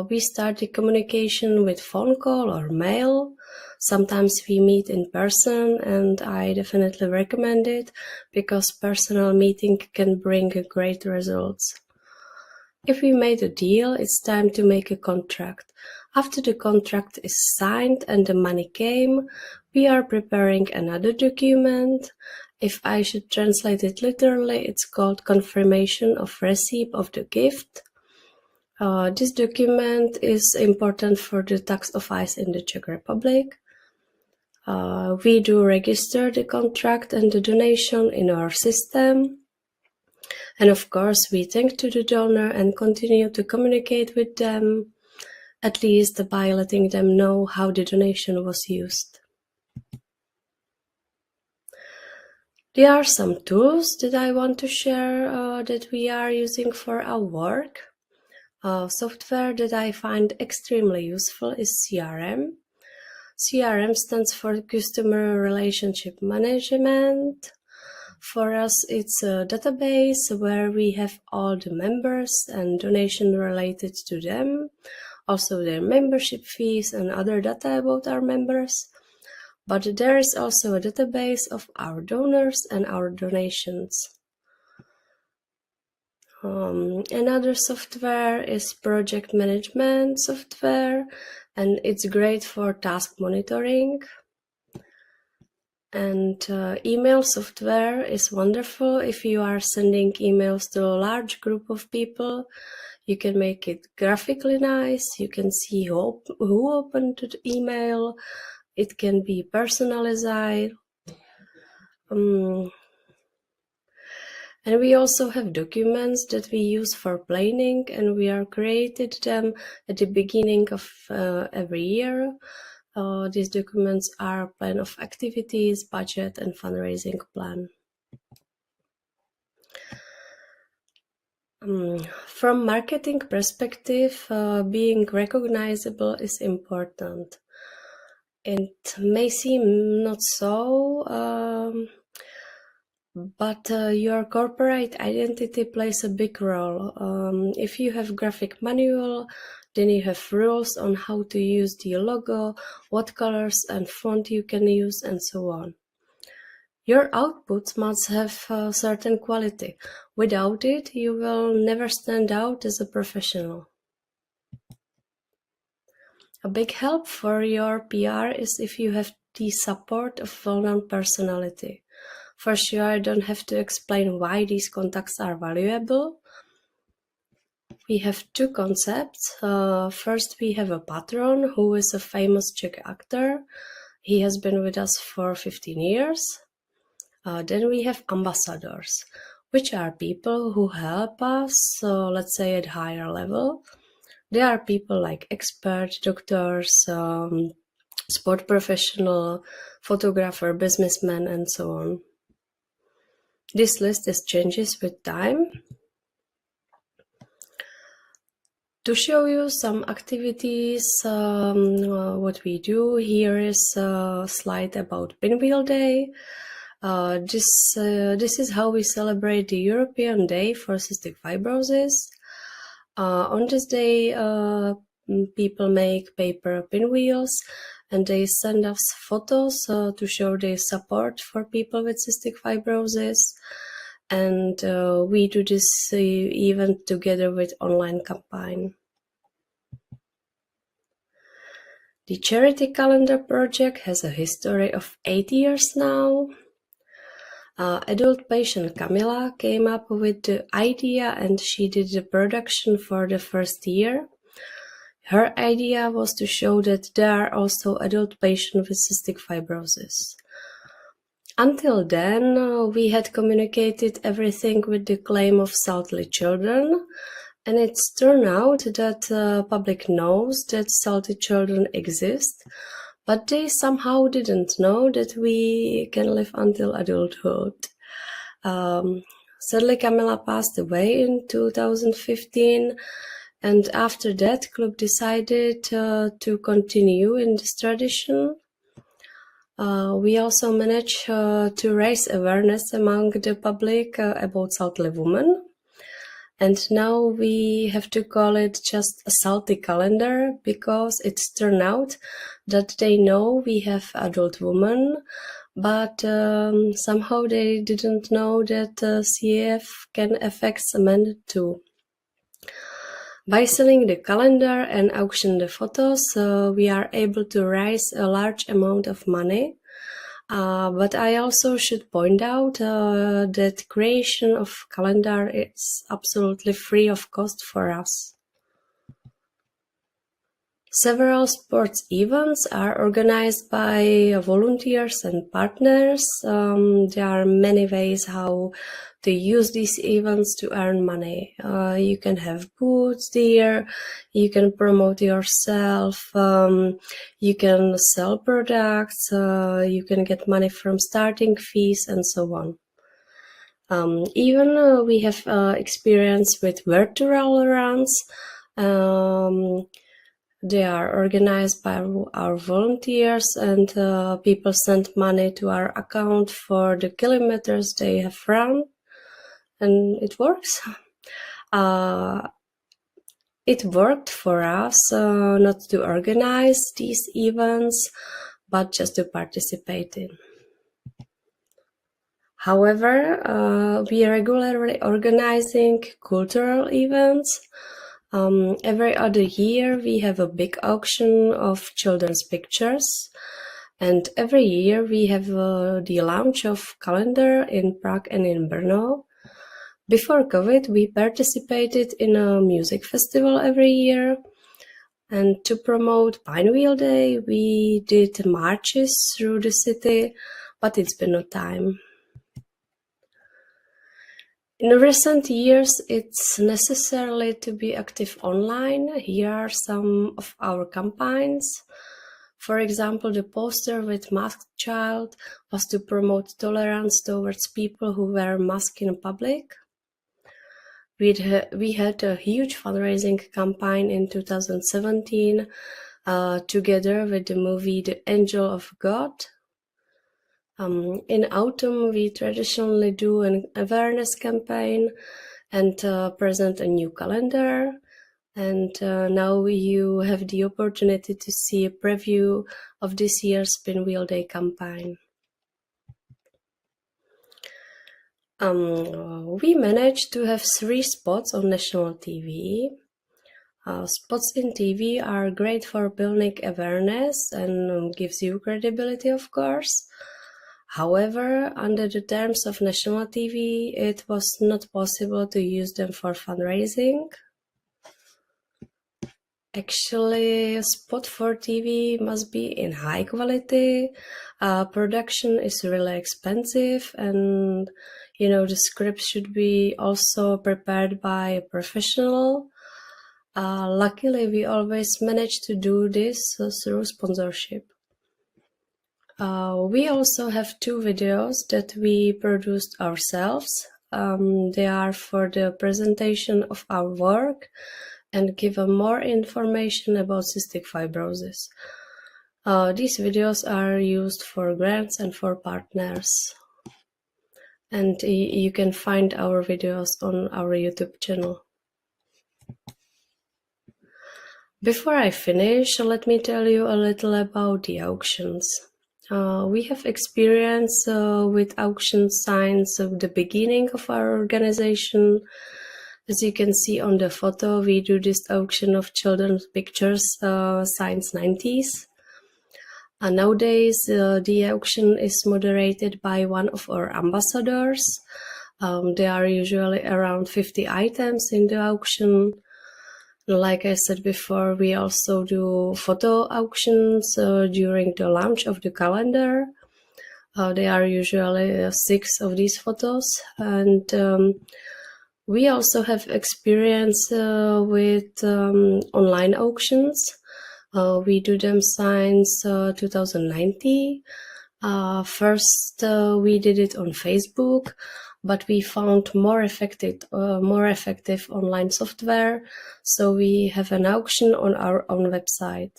D: We start the communication with phone call or mail. Sometimes we meet in person, and I definitely recommend it because personal meeting can bring great results. If we made a deal, it's time to make a contract. After the contract is signed and the money came, we are preparing another document. If I should translate it literally, it's called confirmation of receipt of the gift. This document is important for the tax office in the Czech Republic. We do register the contract and the donation in our system. And of course, we thank to the donor and continue to communicate with them, at least by letting them know how the donation was used. There are some tools that I want to share that we are using for our work. Software that I find extremely useful is CRM. CRM stands for Customer Relationship Management. For us, it's a database where we have all the members and donation related to them, also their membership fees and other data about our members. But there is also a database of our donors and our donations. Another software is project management software, and it's great for task monitoring. And email software is wonderful if you are sending emails to a large group of people. You can make it graphically nice. You can see who opened the email. It can be personalized. And we also have documents that we use for planning, and we are created them at the beginning of every year. These documents are plan of activities, budget, and fundraising plan. From marketing perspective, being recognizable is important. It may seem not so, but your corporate identity plays a big role. If you have graphic manual, then you have rules on how to use the logo, what colors and font you can use, and so on. Your outputs must have a certain quality. Without it, you will never stand out as a professional. A big help for your PR is if you have the support of well-known personality. For sure, I don't have to explain why these contacts are valuable. We have two concepts. First, we have a patron who is a famous Czech actor. He has been with us for 15 years. Then we have ambassadors, which are people who help us, let's say at higher level. They are people like experts, doctors, sport professional, photographer, businessman, and so on. This list changes with time. To show you some activities, what we do, here is a slide about Pinwheel Day. This is how we celebrate the European Day for Cystic Fibrosis. On this day, people make paper pinwheels, and they send us photos to show their support for people with cystic fibrosis. And we do this event together with online campaign. The charity calendar project has a history of 8 years now. Adult patient Camila came up with the idea, and she did the production for the first year. Her idea was to show that there are also adult patients with cystic fibrosis. Until then, we had communicated everything with the claim of Southly children, And it's turned out that public knows that salty children exist, but they somehow didn't know that we can live until adulthood. Sadly, Camilla passed away in 2015, and after that, Club decided to continue in this tradition. We also managed to raise awareness among the public about salty women. And now we have to call it just a salty calendar, because it's turned out that they know we have adult women, but somehow they didn't know that CF can affect men too. By selling the calendar and auction the photos, we are able to raise a large amount of money. But I also should point out that creation of calendar is absolutely free of cost for us. Several sports events are organized by volunteers and partners. There are many ways how to use these events to earn money. You can have booths there, you can promote yourself, you can sell products, you can get money from starting fees, and so on. Even we have experience with virtual runs. They are organized by our volunteers, and people send money to our account for the kilometers they have run, and it works. It worked for us not to organize these events, but just to participate in. However, we are regularly organizing cultural events. Every other year we have a big auction of children's pictures, and every year we have the launch of calendar in Prague and in Brno. Before COVID, we participated in a music festival every year, and to promote Pinewheel Day we did marches through the city, but it's been no time. In recent years, it's necessary to be active online. Here are some of our campaigns. For example, the poster with masked child was to promote tolerance towards people who wear masks in public. We had a huge fundraising campaign in 2017 together with the movie The Angel of God. In autumn, we traditionally do an awareness campaign and present a new calendar. And now you have the opportunity to see a preview of this year's Pinwheel Day campaign. We managed to have 3 spots on national TV. Spots in TV are great for building awareness and gives you credibility, of course. However, under the terms of national TV, it was not possible to use them for fundraising. Actually, a spot for TV must be in high quality. Production is really expensive, and the script should be also prepared by a professional. Luckily, we always manage to do this through sponsorship. We also have 2 videos that we produced ourselves. They are for the presentation of our work and give more information about cystic fibrosis. These videos are used for grants and for partners. And you can find our videos on our YouTube channel. Before I finish, let me tell you a little about the auctions. We have experience with auction signs of the beginning of our organization. As you can see on the photo, we do this auction of children's pictures since 90s. Nowadays, the auction is moderated by one of our ambassadors. There are usually around 50 items in the auction. Like I said before, we also do photo auctions during the launch of the calendar. There are usually 6 of these photos, and We also have experience with online auctions. We do them since 2019. First, we did it on Facebook, but we found more effective online software. So we have an auction on our own website.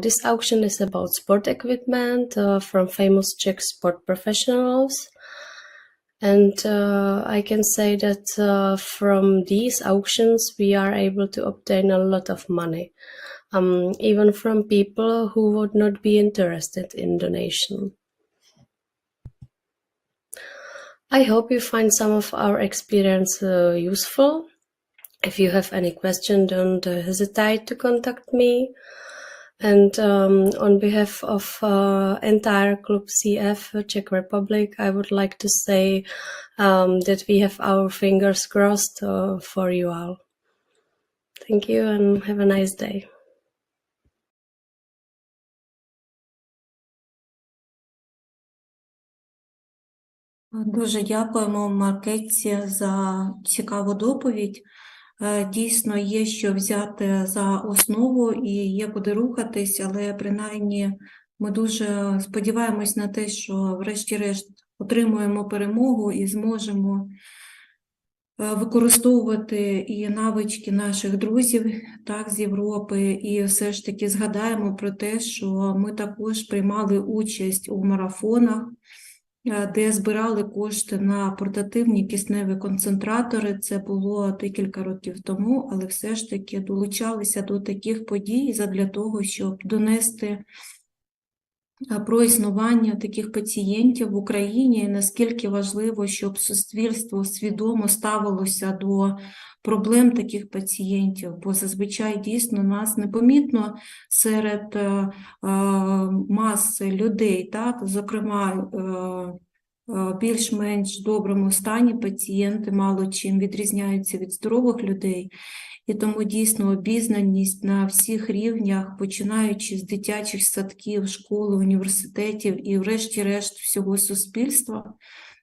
D: This auction is about sport equipment from famous Czech sport professionals. And I can say that from these auctions, we are able to obtain a lot of money, even from people who would not be interested in donation. I hope you find some of our experience useful. If you have any question, don't hesitate to contact me. And on behalf of entire Club CF Czech Republic, I would like to say that we have our fingers crossed for you all. Thank you and have a nice day.
A: Дуже дякуємо Маркетці за цікаву доповідь. Дійсно, є що взяти за основу і є куди рухатись, але принаймні ми дуже сподіваємось на те, що врешті-решт отримуємо перемогу і зможемо використовувати і навички наших друзів, так, з Європи, і все ж таки згадаємо про те, що ми також приймали участь у марафонах, де збирали кошти на портативні кисневі концентратори. Це було декілька років тому, але все ж таки долучалися до таких подій задля того, щоб донести про існування таких пацієнтів в Україні, і наскільки важливо, щоб суспільство свідомо ставилося до проблем таких пацієнтів, бо зазвичай дійсно нас непомітно серед маси людей, так, зокрема, більш-менш доброму стані пацієнти мало чим відрізняються від здорових людей. І тому дійсно обізнаність на всіх рівнях, починаючи з дитячих садків, школи, університетів і врешті-решт всього суспільства,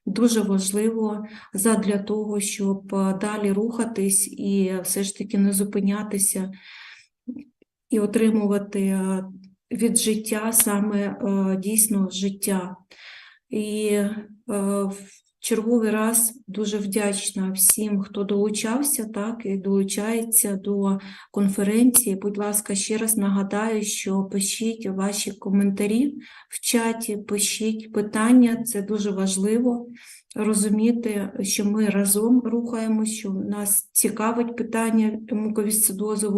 A: дуже важливо задля того, щоб далі рухатись і все ж таки не зупинятися і отримувати від життя саме дійсно життя. І в черговий раз дуже вдячна всім, хто долучався, так, і долучається до конференції. Будь ласка, ще раз нагадаю, що пишіть ваші коментарі в чаті, пишіть питання, це дуже важливо розуміти, що ми разом рухаємося, що нас цікавить питання муковісцидозу в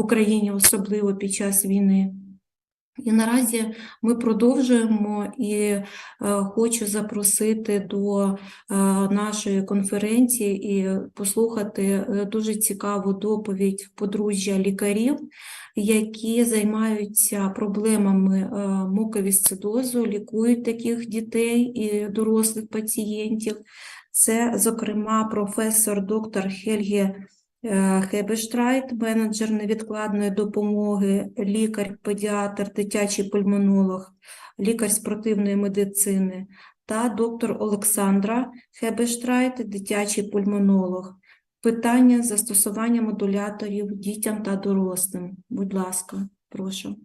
A: Україні, особливо під час війни. І наразі ми продовжуємо, і хочу запросити до нашої конференції і послухати дуже цікаву доповідь подружжя лікарів, які займаються проблемами муковісцидозу, лікують таких дітей і дорослих пацієнтів. Це, зокрема, професор доктор Хельге Хебештрайт, менеджер невідкладної допомоги, лікар-педіатр, дитячий пульмонолог, лікар спортивної медицини, та доктор Олександра Хебештрайт, дитячий пульмонолог. Питання застосування модуляторів дітям та дорослим. Будь ласка, прошу.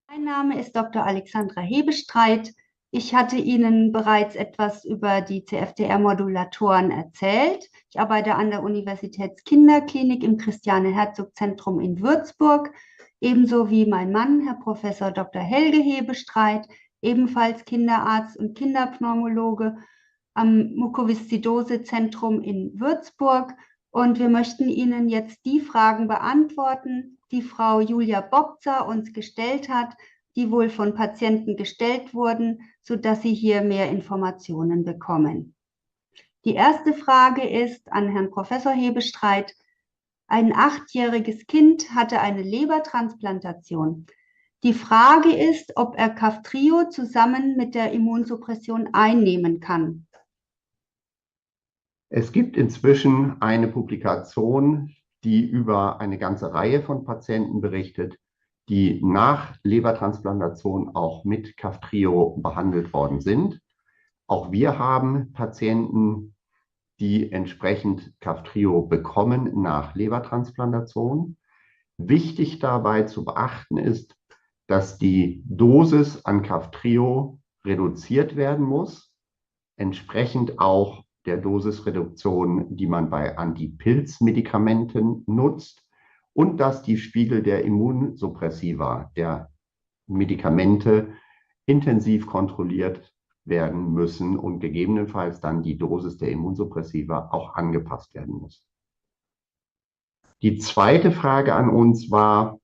B: Mein Name ist Dr. Alexandra Hebestreit. Ich hatte Ihnen bereits etwas über die CFTR-Modulatoren erzählt. Ich arbeite an der Universitätskinderklinik im Christiane-Herzog-Zentrum in Würzburg, ebenso wie mein Mann, Herr Professor Dr. Helge Hebestreit, ebenfalls Kinderarzt und Kinderpneumologe am Mukoviscidose-Zentrum in Würzburg. Und wir möchten Ihnen jetzt die Fragen beantworten, die Frau Julia Bobzer uns gestellt hat, die wohl von Patienten gestellt wurden, sodass Sie hier mehr Informationen bekommen. Die erste Frage ist an Herrn Professor Hebestreit. Ein 8-jähriges Kind hatte eine Lebertransplantation. Die Frage ist, ob er Kaftrio zusammen mit der Immunsuppression einnehmen kann.
E: Es gibt inzwischen eine Publikation, die über eine ganze Reihe von Patienten berichtet, die nach Lebertransplantation auch mit Kaftrio behandelt worden sind. Auch wir haben Patienten die entsprechend Kaftrio bekommen nach Lebertransplantation. Wichtig dabei zu beachten ist, dass die Dosis an Kaftrio reduziert werden muss, entsprechend auch der Dosisreduktion, die man bei Antipilzmedikamenten nutzt, und dass die Spiegel der Immunsuppressiva, der Medikamente, intensiv kontrolliert werden müssen und gegebenenfalls dann die Dosis der Immunsuppressiva auch angepasst werden muss. Die zweite Frage an uns war,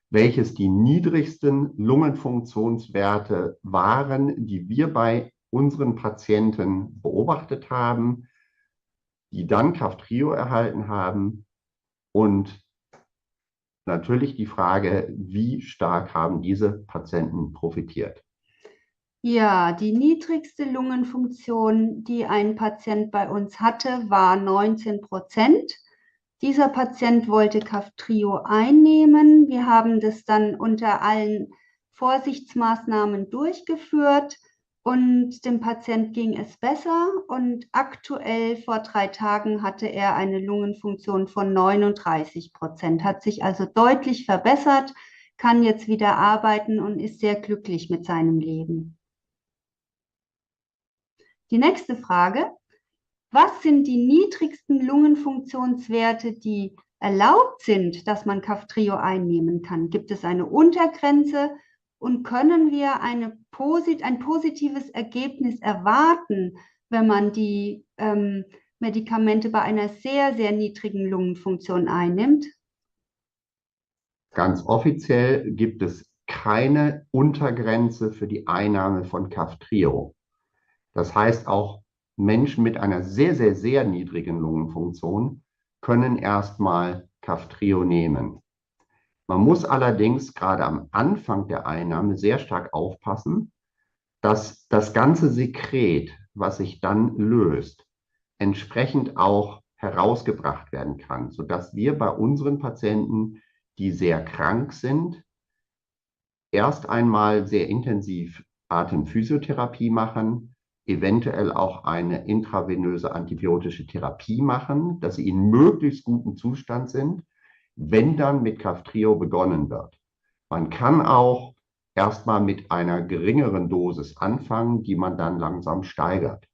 E: welches die niedrigsten Lungenfunktionswerte waren, die wir bei unseren Patienten beobachtet haben, die dann Kaftrio erhalten haben, und natürlich die Frage, wie stark haben diese Patienten profitiert.
B: Ja, die niedrigste Lungenfunktion, die ein Patient bei uns hatte, war 19%. Dieser Patient wollte Kaftrio einnehmen. Wir haben das dann unter allen Vorsichtsmaßnahmen durchgeführt und dem Patient ging es besser. Und aktuell vor 3 Tagen hatte er eine Lungenfunktion von 39%, hat sich also deutlich verbessert, kann jetzt wieder arbeiten und ist sehr glücklich mit seinem Leben. Die nächste Frage: Was sind die niedrigsten Lungenfunktionswerte, die erlaubt sind, dass man Kaftrio einnehmen kann? Gibt es eine Untergrenze und können wir ein positives Ergebnis erwarten, wenn man die Medikamente bei einer sehr, sehr niedrigen Lungenfunktion einnimmt?
E: Ganz offiziell gibt es keine Untergrenze für die Einnahme von Kaftrio. Das heißt, auch Menschen mit einer sehr, sehr, sehr niedrigen Lungenfunktion können erstmal Kaftrio nehmen. Man muss allerdings gerade am Anfang der Einnahme sehr stark aufpassen, dass das ganze Sekret, was sich dann löst, entsprechend auch herausgebracht werden kann, sodass wir bei unseren Patienten, die sehr krank sind, erst einmal sehr intensiv Atemphysiotherapie machen, eventuell auch eine intravenöse antibiotische Therapie machen, dass sie in möglichst gutem Zustand sind, wenn dann mit Kaftrio begonnen wird. Man kann auch erstmal mit einer geringeren Dosis anfangen, die man dann langsam steigert.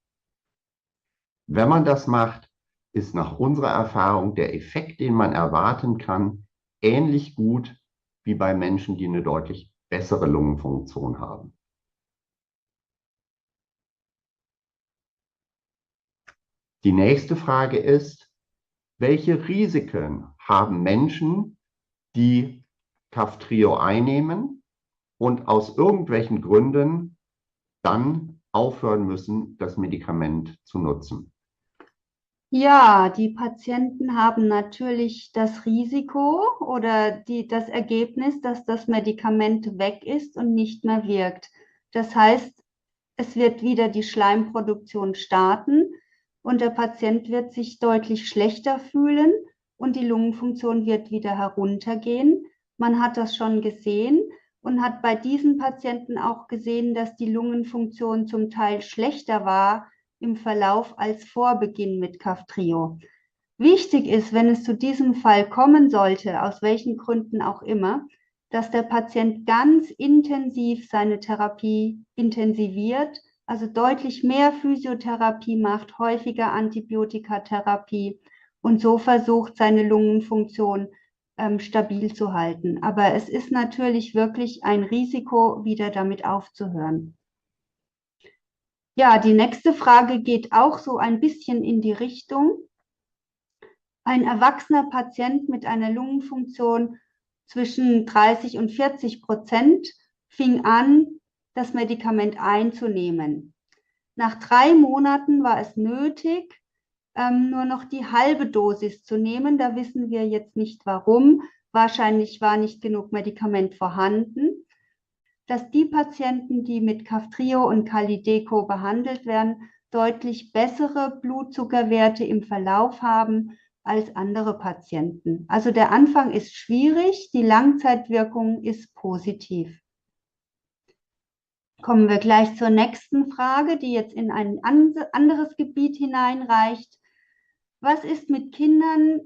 E: Wenn man das macht, ist nach unserer Erfahrung der Effekt, den man erwarten kann, ähnlich gut wie bei Menschen, die eine deutlich bessere Lungenfunktion haben. Die nächste Frage ist, welche Risiken haben Menschen, die Kaftrio einnehmen und aus irgendwelchen Gründen dann aufhören müssen, das Medikament zu nutzen?
B: Ja, die Patienten haben natürlich das Risiko oder das Ergebnis, dass das Medikament weg ist und nicht mehr wirkt. Das heißt, es wird wieder die Schleimproduktion starten und der Patient wird sich deutlich schlechter fühlen und die Lungenfunktion wird wieder heruntergehen. Man hat das schon gesehen und hat bei diesen Patienten auch gesehen, dass die Lungenfunktion zum Teil schlechter war im Verlauf als vor Beginn mit Kaftrio. Wichtig ist, wenn es zu diesem Fall kommen sollte, aus welchen Gründen auch immer, dass der Patient ganz intensiv seine Therapie intensiviert, also deutlich mehr Physiotherapie macht, häufiger Antibiotikatherapie und so versucht, seine Lungenfunktion stabil zu halten. Aber es ist natürlich wirklich ein Risiko, wieder damit aufzuhören. Ja, die nächste Frage geht auch so ein bisschen in die Richtung. Ein erwachsener Patient mit einer Lungenfunktion zwischen 30 und 40% fing an, das Medikament einzunehmen. Nach 3 Monaten war es nötig, nur noch die halbe Dosis zu nehmen. Da wissen wir jetzt nicht warum. Wahrscheinlich war nicht genug Medikament vorhanden. Dass die Patienten, die mit Kaftrio und Kalydeco behandelt werden, deutlich bessere Blutzuckerwerte im Verlauf haben als andere Patienten. Also der Anfang ist schwierig, die Langzeitwirkung ist positiv. Kommen wir gleich zur nächsten Frage, die jetzt in ein anderes Gebiet hineinreicht. Was ist mit Kindern,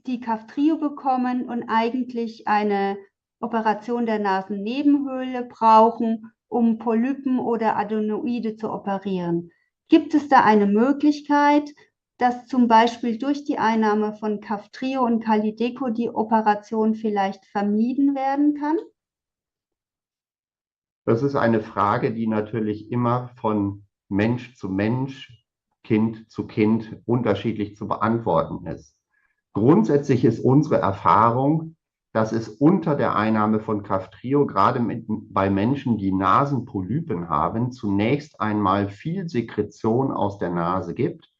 B: die Kaftrio bekommen und eigentlich eine Operation der Nasennebenhöhle brauchen, um Polypen oder Adenoide zu operieren? Gibt es da eine Möglichkeit, dass zum Beispiel durch die Einnahme von Kaftrio und Kalydeco die Operation vielleicht vermieden werden kann?
E: Das ist eine Frage, die natürlich immer von Mensch zu Mensch, Kind zu Kind unterschiedlich zu beantworten ist. Grundsätzlich ist unsere Erfahrung, dass es unter der Einnahme von Kaftrio, gerade bei Menschen, die Nasenpolypen haben, zunächst einmal viel Sekretion aus der Nase gibt.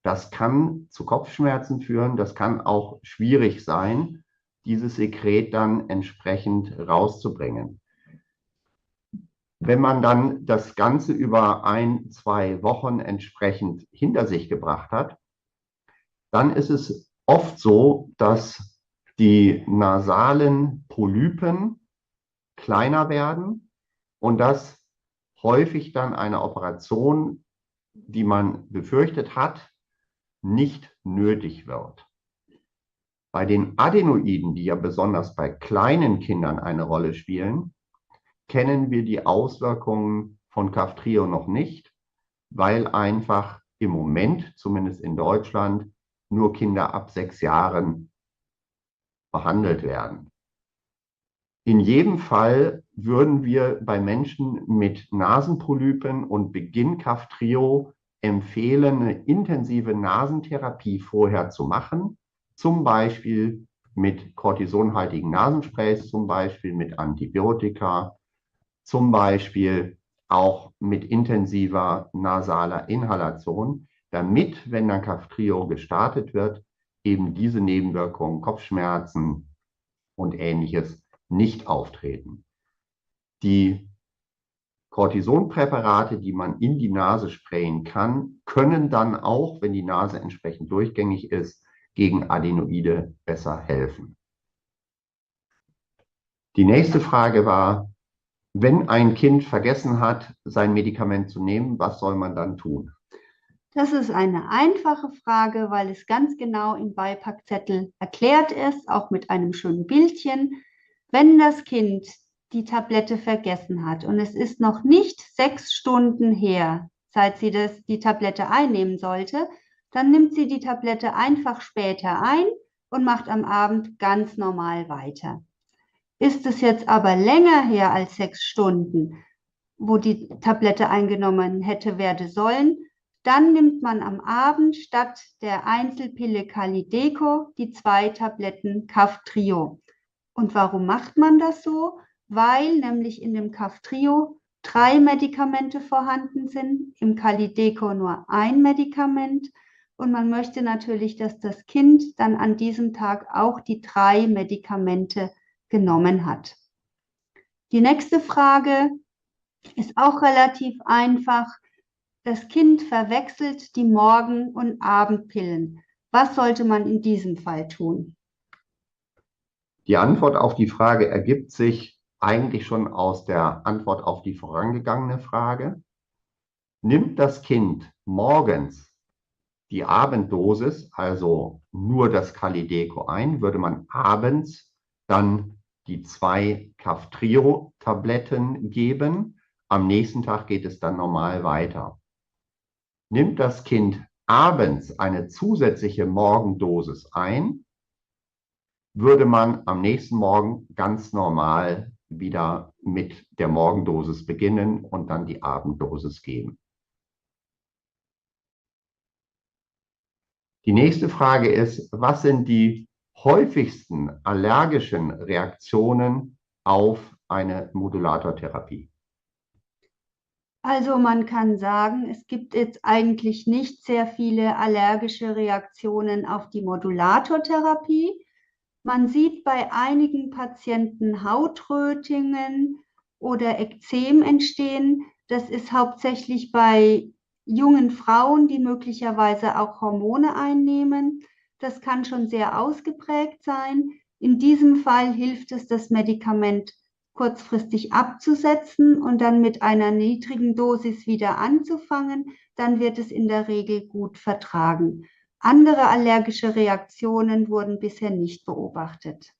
E: Das kann zu Kopfschmerzen führen, das kann auch schwierig sein, dieses Sekret dann entsprechend rauszubringen. Wenn man dann das Ganze über 1-2 Wochen entsprechend hinter sich gebracht hat, dann ist es oft so, dass die nasalen Polypen kleiner werden und dass häufig dann eine Operation, die man befürchtet hat, nicht nötig wird. Bei den Adenoiden, die ja besonders bei kleinen Kindern eine Rolle spielen, kennen wir die Auswirkungen von Kaftrio noch nicht, weil einfach im Moment, zumindest in Deutschland, nur Kinder ab 6 Jahren behandelt werden. In jedem Fall würden wir bei Menschen mit Nasenpolypen und Beginn Kaftrio empfehlen, eine intensive Nasentherapie vorher zu machen, zum Beispiel mit kortisonhaltigen Nasensprays, zum Beispiel mit Antibiotika, zum Beispiel auch mit intensiver nasaler Inhalation, damit, wenn dann Kaftrio gestartet wird, eben diese Nebenwirkungen, Kopfschmerzen und Ähnliches nicht auftreten. Die Cortisonpräparate, die man in die Nase sprayen kann, können dann auch, wenn die Nase entsprechend durchgängig ist, gegen Adenoide besser helfen. Die nächste Frage war, wenn ein Kind vergessen hat, sein Medikament zu nehmen, was soll man dann tun?
B: Das ist eine einfache Frage, weil es ganz genau im Beipackzettel erklärt ist, auch mit einem schönen Bildchen. Wenn das Kind die Tablette vergessen hat und es ist noch nicht 6 Stunden her, seit sie die Tablette einnehmen sollte, dann nimmt sie die Tablette einfach später ein und macht am Abend ganz normal weiter. Ist es jetzt aber länger her als 6 Stunden, wo die Tablette eingenommen hätte werden sollen, dann nimmt man am Abend statt der Einzelpille Kalydeco die 2 Tabletten Kaftrio. Und warum macht man das so? Weil nämlich in dem Kaftrio 3 Medikamente vorhanden sind, im Kalydeco nur 1 Medikament. Und man möchte natürlich, dass das Kind dann an diesem Tag auch die 3 Medikamente genommen hat. Die nächste Frage ist auch relativ einfach. Das Kind verwechselt die Morgen- und Abendpillen. Was sollte man in diesem Fall tun?
E: Die Antwort auf die Frage ergibt sich eigentlich schon aus der Antwort auf die vorangegangene Frage. Nimmt das Kind morgens die Abenddosis, also nur das Kalydeco ein, würde man abends dann die 2 Kaftrio-Tabletten geben. Am nächsten Tag geht es dann normal weiter. Nimmt das Kind abends eine zusätzliche Morgendosis ein, würde man am nächsten Morgen ganz normal wieder mit der Morgendosis beginnen und dann die Abenddosis geben. Die nächste Frage ist, was sind die häufigsten allergischen Reaktionen auf eine Modulatortherapie?
B: Also man kann sagen, es gibt jetzt eigentlich nicht sehr viele allergische Reaktionen auf die Modulatortherapie. Man sieht bei einigen Patienten Hautrötungen oder Ekzem entstehen. Das ist hauptsächlich bei jungen Frauen, die möglicherweise auch Hormone einnehmen. Das kann schon sehr ausgeprägt sein. In diesem Fall hilft es, das Medikament kurzfristig abzusetzen und dann mit einer niedrigen Dosis wieder anzufangen, dann wird es in der Regel gut vertragen. Andere allergische Reaktionen wurden bisher nicht beobachtet.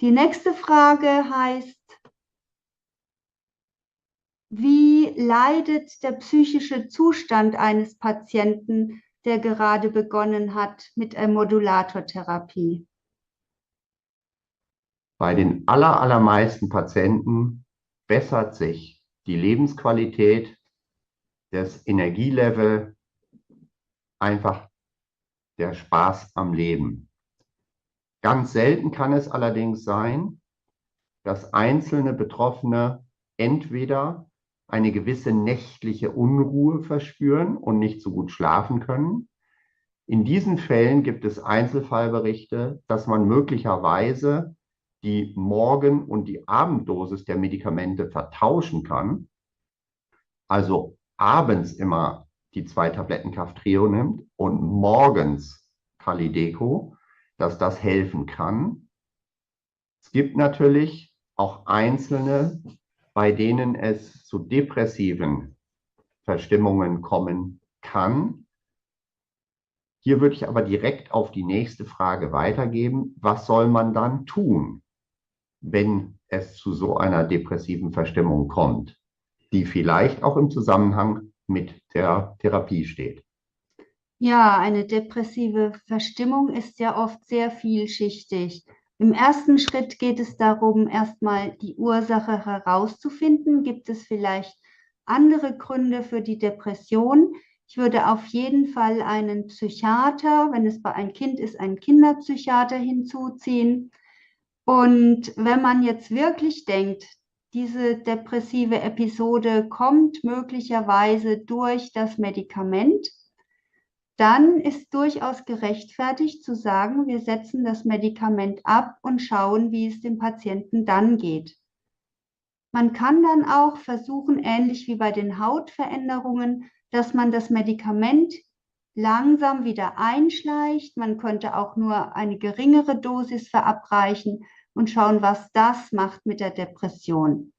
B: Die nächste Frage heißt, wie leidet der psychische Zustand eines Patienten, der gerade begonnen hat mit der Modulatortherapie?
E: Bei den allermeisten Patienten bessert sich die Lebensqualität, das Energielevel, einfach der Spaß am Leben. Ganz selten kann es allerdings sein, dass einzelne Betroffene entweder eine gewisse nächtliche Unruhe verspüren und nicht so gut schlafen können. In diesen Fällen gibt es Einzelfallberichte, dass man möglicherweise die Morgen- und die Abenddosis der Medikamente vertauschen kann, also abends immer die 2 Tabletten Kaftrio nimmt und morgens Kalideco, dass das helfen kann. Es gibt natürlich auch Einzelne, bei denen es zu depressiven Verstimmungen kommen kann. Hier würde ich aber direkt auf die nächste Frage weitergeben. Was soll man dann tun, wenn es zu so einer depressiven Verstimmung kommt, die vielleicht auch im Zusammenhang mit der Therapie steht?
B: Ja, eine depressive Verstimmung ist ja oft sehr vielschichtig. Im ersten Schritt geht es darum, erstmal die Ursache herauszufinden. Gibt es vielleicht andere Gründe für die Depression? Ich würde auf jeden Fall einen Psychiater, wenn es bei einem Kind ist, einen Kinderpsychiater hinzuziehen. Und wenn man jetzt wirklich denkt, diese depressive Episode kommt möglicherweise durch das Medikament, dann ist durchaus gerechtfertigt zu sagen, wir setzen das Medikament ab und schauen, wie es dem Patienten dann geht. Man kann dann auch versuchen, ähnlich wie bei den Hautveränderungen, dass man das Medikament langsam wieder einschleicht. Man könnte auch nur eine geringere Dosis verabreichen und schauen, was das macht mit der Depression.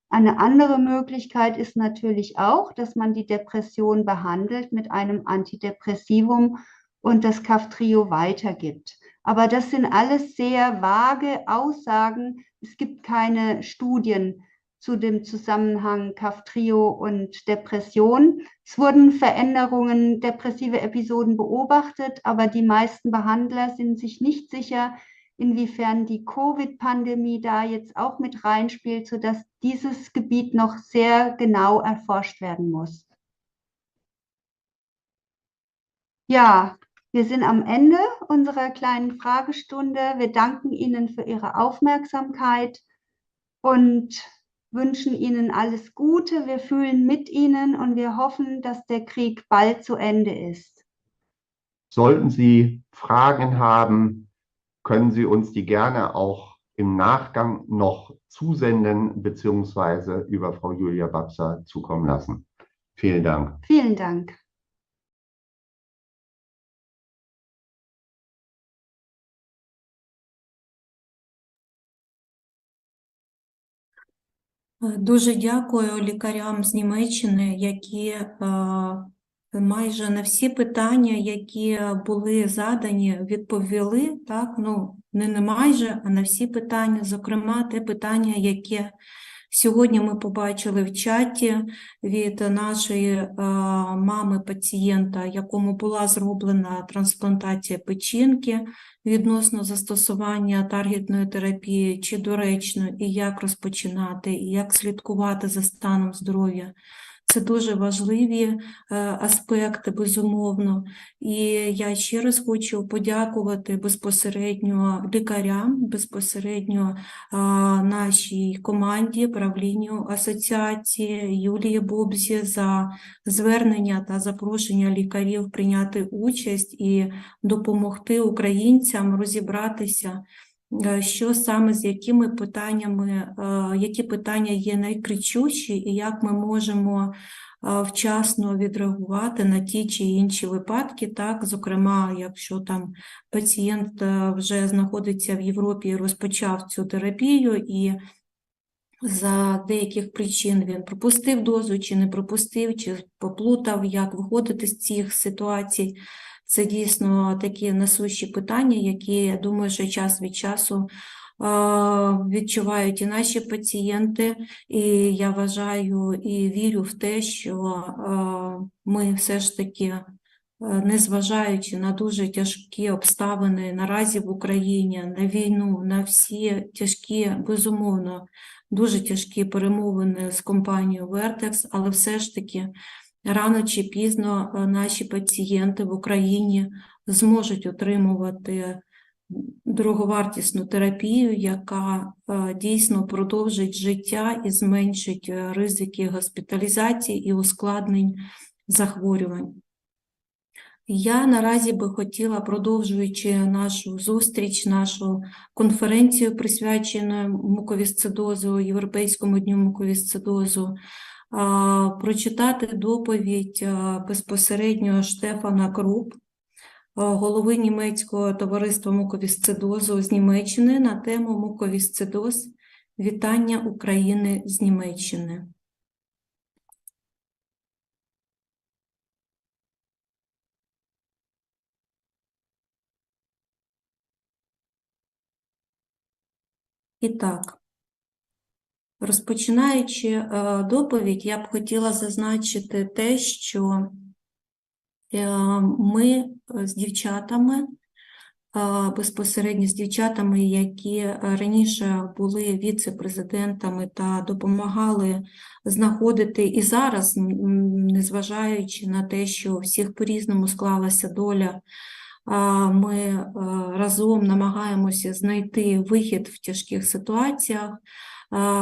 B: Eine andere Möglichkeit ist natürlich auch, dass man die Depression behandelt mit einem Antidepressivum und das Kaftrio weitergibt. Aber das sind alles sehr vage Aussagen. Es gibt keine Studien zu dem Zusammenhang Kaftrio und Depression. Es wurden Veränderungen, depressive Episoden beobachtet, aber die meisten Behandler sind sich nicht sicher, inwiefern die Covid-Pandemie da jetzt auch mit reinspielt, sodass dieses Gebiet noch sehr genau erforscht werden muss. Ja, wir sind am Ende unserer kleinen Fragestunde. Wir danken Ihnen für Ihre Aufmerksamkeit und wünschen Ihnen alles Gute. Wir fühlen mit Ihnen und wir hoffen, dass der Krieg bald zu Ende ist.
E: Sollten Sie Fragen haben, können Sie uns die gerne auch im Nachgang noch zusenden bzw. über Frau Julia Babser zukommen lassen. Vielen Dank.
B: Vielen Dank.
A: Дуже дякую лікарям з Німеччини, які майже на всі питання, які були задані, відповіли, так, ну, не майже, а на всі питання, зокрема, те питання, яке сьогодні ми побачили в чаті від нашої мами-пацієнта, якому була зроблена трансплантація печінки відносно застосування таргетної терапії, чи доречно, і як розпочинати, і як слідкувати за станом здоров'я. Це дуже важливі аспекти, безумовно. І я ще раз хочу подякувати безпосередньо лікарям, безпосередньо нашій команді, правлінню асоціації, Юлії Бобзі за звернення та запрошення лікарів прийняти участь і допомогти українцям розібратися, що саме з якими питаннями, які питання є найкричущі і як ми можемо вчасно відреагувати на ті чи інші випадки. Так, зокрема, якщо там пацієнт вже знаходиться в Європі і розпочав цю терапію, і за деяких причин він пропустив дозу, чи не пропустив, чи поплутав, як виходити з цих ситуацій. Це дійсно такі насущі питання, які, я думаю, що час від часу відчувають і наші пацієнти, і я вважаю і вірю в те, що ми все ж таки, незважаючи на дуже тяжкі обставини наразі в Україні, на війну, на всі тяжкі, безумовно, дуже тяжкі перемовини з компанією Vertex, але все ж таки рано чи пізно наші пацієнти в Україні зможуть отримувати дороговартісну терапію, яка дійсно продовжить життя і зменшить ризики госпіталізації і ускладнень захворювань. Я наразі би хотіла, продовжуючи нашу зустріч, нашу конференцію, присвячену муковісцидозу, Європейському дню муковісцидозу, прочитати доповідь безпосередньо Штефана Круп, голови німецького товариства муковісцидозу з Німеччини, на тему «Муковісцидоз. Вітання України з Німеччини». І так, розпочинаючи доповідь, я б хотіла зазначити те, що ми з дівчатами, безпосередньо з дівчатами, які раніше були віце-президентами та допомагали знаходити і зараз, незважаючи на те, що у всіх по-різному склалася доля, ми разом намагаємося знайти вихід в тяжких ситуаціях.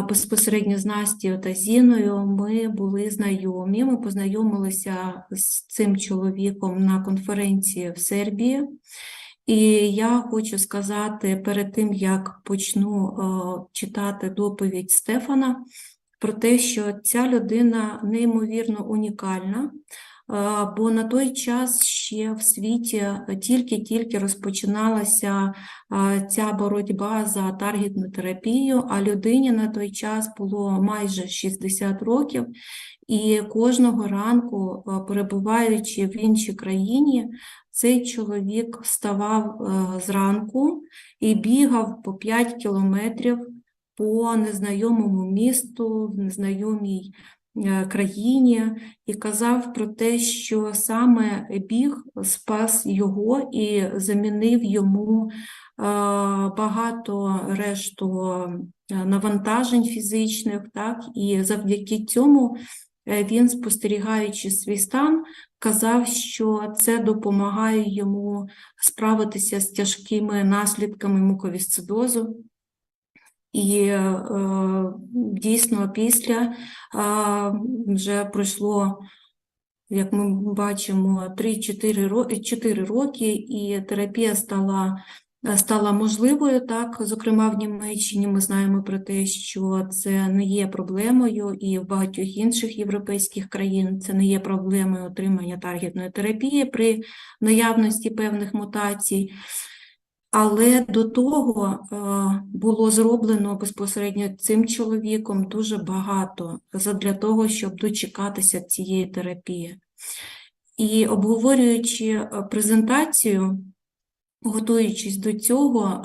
A: Безпосередньо з Настею та Зіною ми були знайомі. Ми познайомилися з цим чоловіком на конференції в Сербії. І я хочу сказати, перед тим, як почну читати доповідь Стефана, про те, що ця людина неймовірно унікальна, бо на той час ще в світі тільки-тільки розпочиналася ця боротьба за таргетну терапію, а людині на той час було майже 60 років, і кожного ранку, перебуваючи в іншій країні, цей чоловік вставав зранку і бігав по 5 кілометрів по незнайомому місту, в незнайомій країні, і казав про те, що саме біг спас його і замінив йому багато решту навантажень фізичних, так, і завдяки цьому він, спостерігаючи свій стан, казав, що це допомагає йому справитися з тяжкими наслідками муковісцидозу. І дійсно після вже пройшло, як ми бачимо, 3-4 роки, і терапія стала можливою, так, зокрема в Німеччині. Ми знаємо про те, що це не є проблемою, і в багатьох інших європейських країн це не є проблемою отримання таргетної терапії при наявності певних мутацій. Але до того було зроблено безпосередньо цим чоловіком дуже багато для того, щоб дочекатися цієї терапії. І обговорюючи презентацію, готуючись до цього,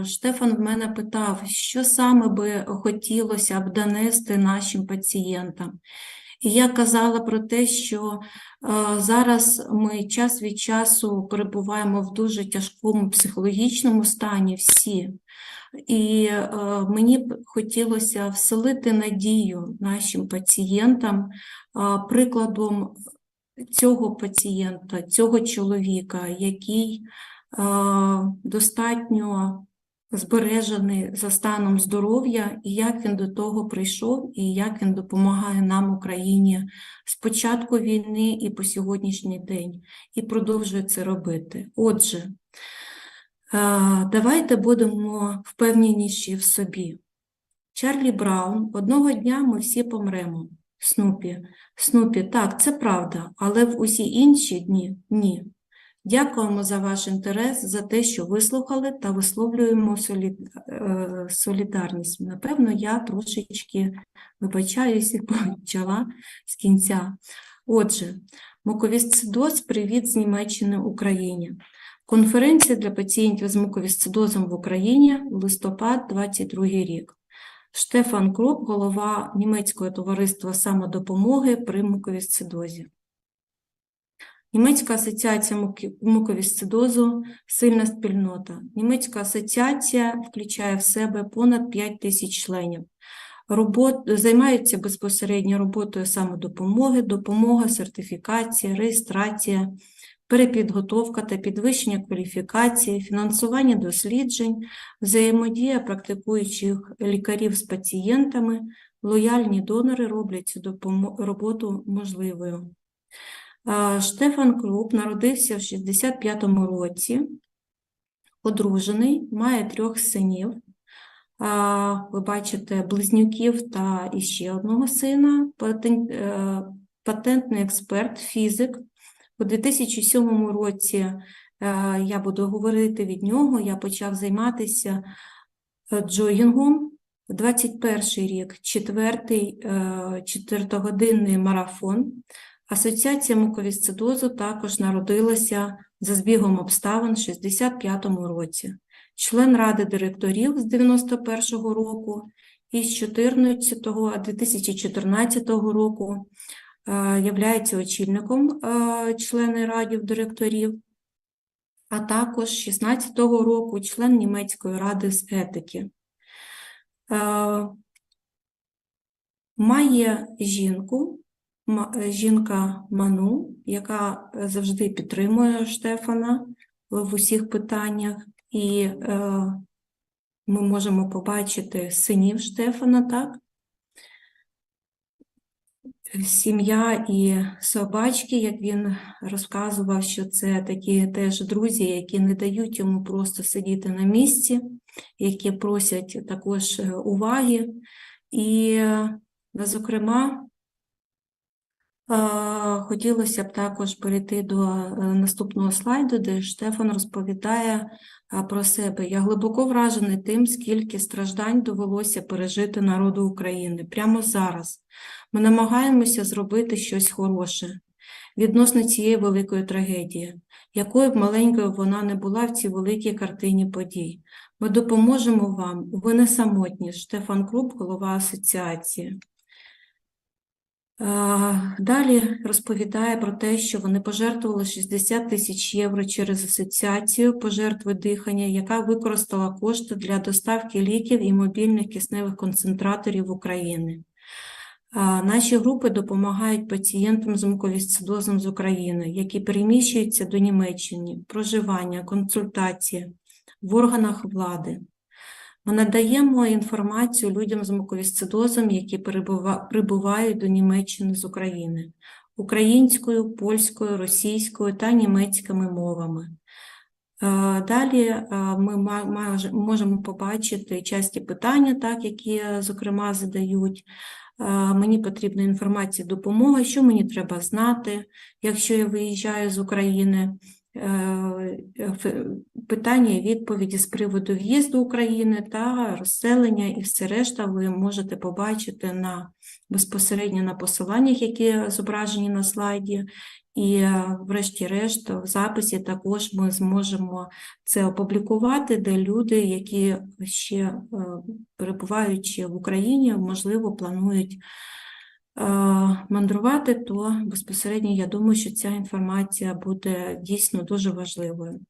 A: Штефан в мене питав, що саме би хотілося б донести нашим пацієнтам. І я казала про те, що зараз ми час від часу перебуваємо в дуже тяжкому психологічному стані всі. І мені б хотілося вселити надію нашим пацієнтам прикладом цього пацієнта, цього чоловіка, який достатньо збережений за станом здоров'я, і як він до того прийшов, і як він допомагає нам, Україні, з початку війни і по сьогоднішній день, і продовжує це робити. Отже, давайте будемо впевненіші в собі. Чарлі Браун: одного дня ми всі помремо. Снупі, так, це правда, але в усі інші дні – ні. Дякуємо за ваш інтерес, за те, що вислухали та висловлюємо солідарність. Напевно, я трошечки вибачаюся, почала з кінця. Отже, муковісцидоз «Привіт з Німеччини Україні». Конференція для пацієнтів з муковісцидозом в Україні, листопад 22 рік. Штефан Круп, голова Німецького товариства самодопомоги при муковісцидозі. Німецька асоціація муковісцидозу – сильна спільнота. Німецька асоціація включає в себе понад 5 тисяч членів. Займаються безпосередньо роботою самодопомоги, допомога, сертифікація, реєстрація, перепідготовка та підвищення кваліфікації, фінансування досліджень, взаємодія практикуючих лікарів з пацієнтами, лояльні донори роблять цю роботу можливою. Штефан Круп народився в 65-му році, одружений, має 3 синів. Ви бачите близнюків та іще одного сина, патентний експерт, фізик. У 2007 році я буду говорити від нього, я почав займатися джогінгом. 21 рік, 4-годинний марафон. Асоціація муковісцидозу також народилася за збігом обставин в 65-му році. Член ради директорів з 91-го року і з 2014 року являється очільником члени радів директорів, а також з 16-го року член Німецької ради з етики. Має жінка Ману, яка завжди підтримує Штефана в усіх питаннях, і ми можемо побачити синів Штефана, так? Сім'я і собачки, як він розказував, що це такі теж друзі, які не дають йому просто сидіти на місці, які просять також уваги. І, зокрема, хотілося б також перейти до наступного слайду, де Штефан розповідає про себе. Я глибоко вражений тим, скільки страждань довелося пережити народу України. Прямо зараз ми намагаємося зробити щось хороше відносно цієї великої трагедії, якою б маленькою вона не була в цій великій картині подій. Ми допоможемо вам, ви не самотні. Штефан Круп, голова асоціації. Далі розповідає про те, що вони пожертвували 60 тисяч євро через асоціацію пожертви дихання, яка використала кошти для доставки ліків і мобільних кисневих концентраторів в Україні. Наші групи допомагають пацієнтам з муковісцидозом з України, які переміщуються до Німеччини, проживання, консультації в органах влади. Ми надаємо інформацію людям з муковісцидозом, які прибувають до Німеччини з України, українською, польською, російською та німецькими мовами. Далі ми можемо побачити часті питання, так, які, зокрема, задають. Мені потрібна інформація, допомога, що мені треба знати, якщо я виїжджаю з України. Питання і відповіді з приводу в'їзду України та розселення, і все решта ви можете побачити безпосередньо на посиланнях, які зображені на слайді, і врешті-решт в записі також ми зможемо це опублікувати, де люди, які ще перебуваючи в Україні, можливо, планують мандрувати, то безпосередньо я думаю, що ця інформація буде дійсно дуже важливою.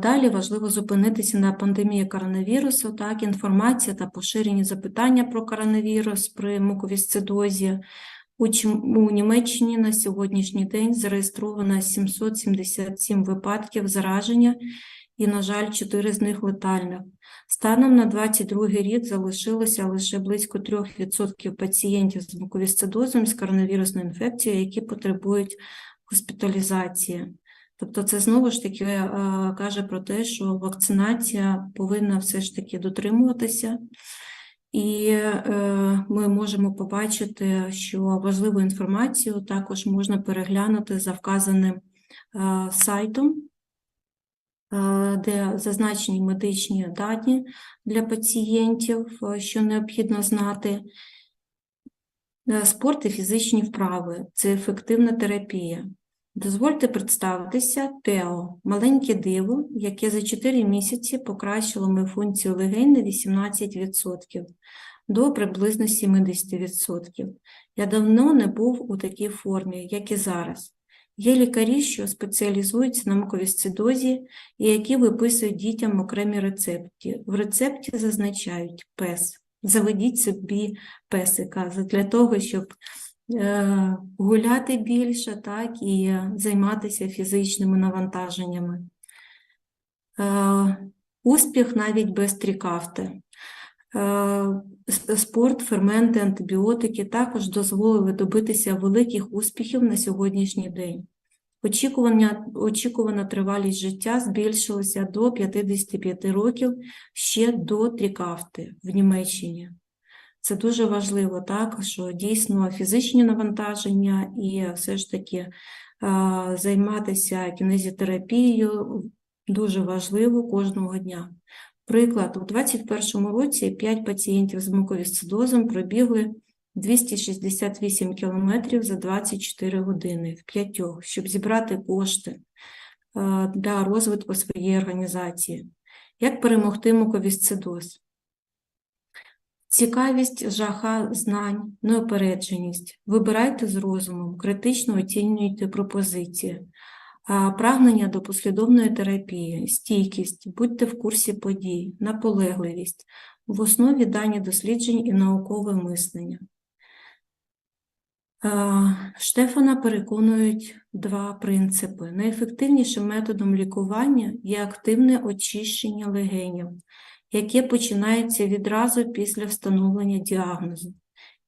A: Далі важливо зупинитися на пандемії коронавірусу, так, інформація та поширені запитання про коронавірус при муковісцидозі. У Німеччині на сьогоднішній день зареєстровано 777 випадків зараження і, на жаль, 4 з них летальних. Станом на 2022 рік залишилося лише близько 3% пацієнтів з муковісцидозом з коронавірусною інфекцією, які потребують госпіталізації. Тобто це знову ж таки каже про те, що вакцинація повинна все ж таки дотримуватися. І ми можемо побачити, що важливу інформацію також можна переглянути за вказаним сайтом, де зазначені медичні дані для пацієнтів, що необхідно знати. Спорт і фізичні вправи – це ефективна терапія. Дозвольте представитися Тео, маленьке диво, яке за 4 місяці покращило мою функцію легень на 18% до приблизно 70%. Я давно не був у такій формі, як і зараз. Є лікарі, що спеціалізуються на муковісцидозі і які виписують дітям окремі рецепти. В рецепті зазначають «пес». Заведіть собі песика для того, щоб гуляти більше, так, і займатися фізичними навантаженнями. Успіх навіть без трікафти. Спорт, ферменти, антибіотики також дозволили добитися великих успіхів на сьогоднішній день. Очікувана тривалість життя збільшилася до 55 років ще до трікафти в Німеччині. Це дуже важливо, так, що дійсно фізичні навантаження і все ж таки займатися кінезітерапією дуже важливо кожного дня. Приклад, у 2021 році 5 пацієнтів з муковісцидозом пробігли 268 кілометрів за 24 години в 5, щоб зібрати кошти для розвитку своєї організації. Як перемогти муковісцидоз? Цікавість, жага знань, неупередженість. Вибирайте з розумом, критично оцінюйте пропозиції. Прагнення до послідовної терапії, стійкість, будьте в курсі подій, наполегливість. В основі дані досліджень і наукове мислення. Штефана переконують 2 принципи. Найефективнішим методом лікування є активне очищення легенів, яке починається відразу після встановлення діагнозу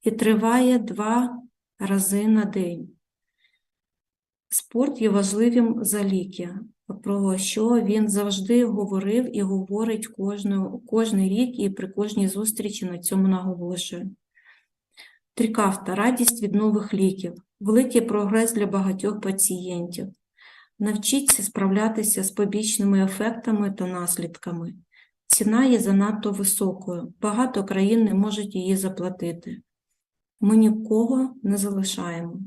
A: і триває 2 рази на день. Спорт є важливим за ліки, про що він завжди говорив і говорить кожний рік і при кожній зустрічі на цьому наголошує. Трікафта – радість від нових ліків, великий прогрес для багатьох пацієнтів. Навчіться справлятися з побічними ефектами та наслідками. Ціна є занадто високою, багато країн не можуть її заплатити. Ми нікого не залишаємо.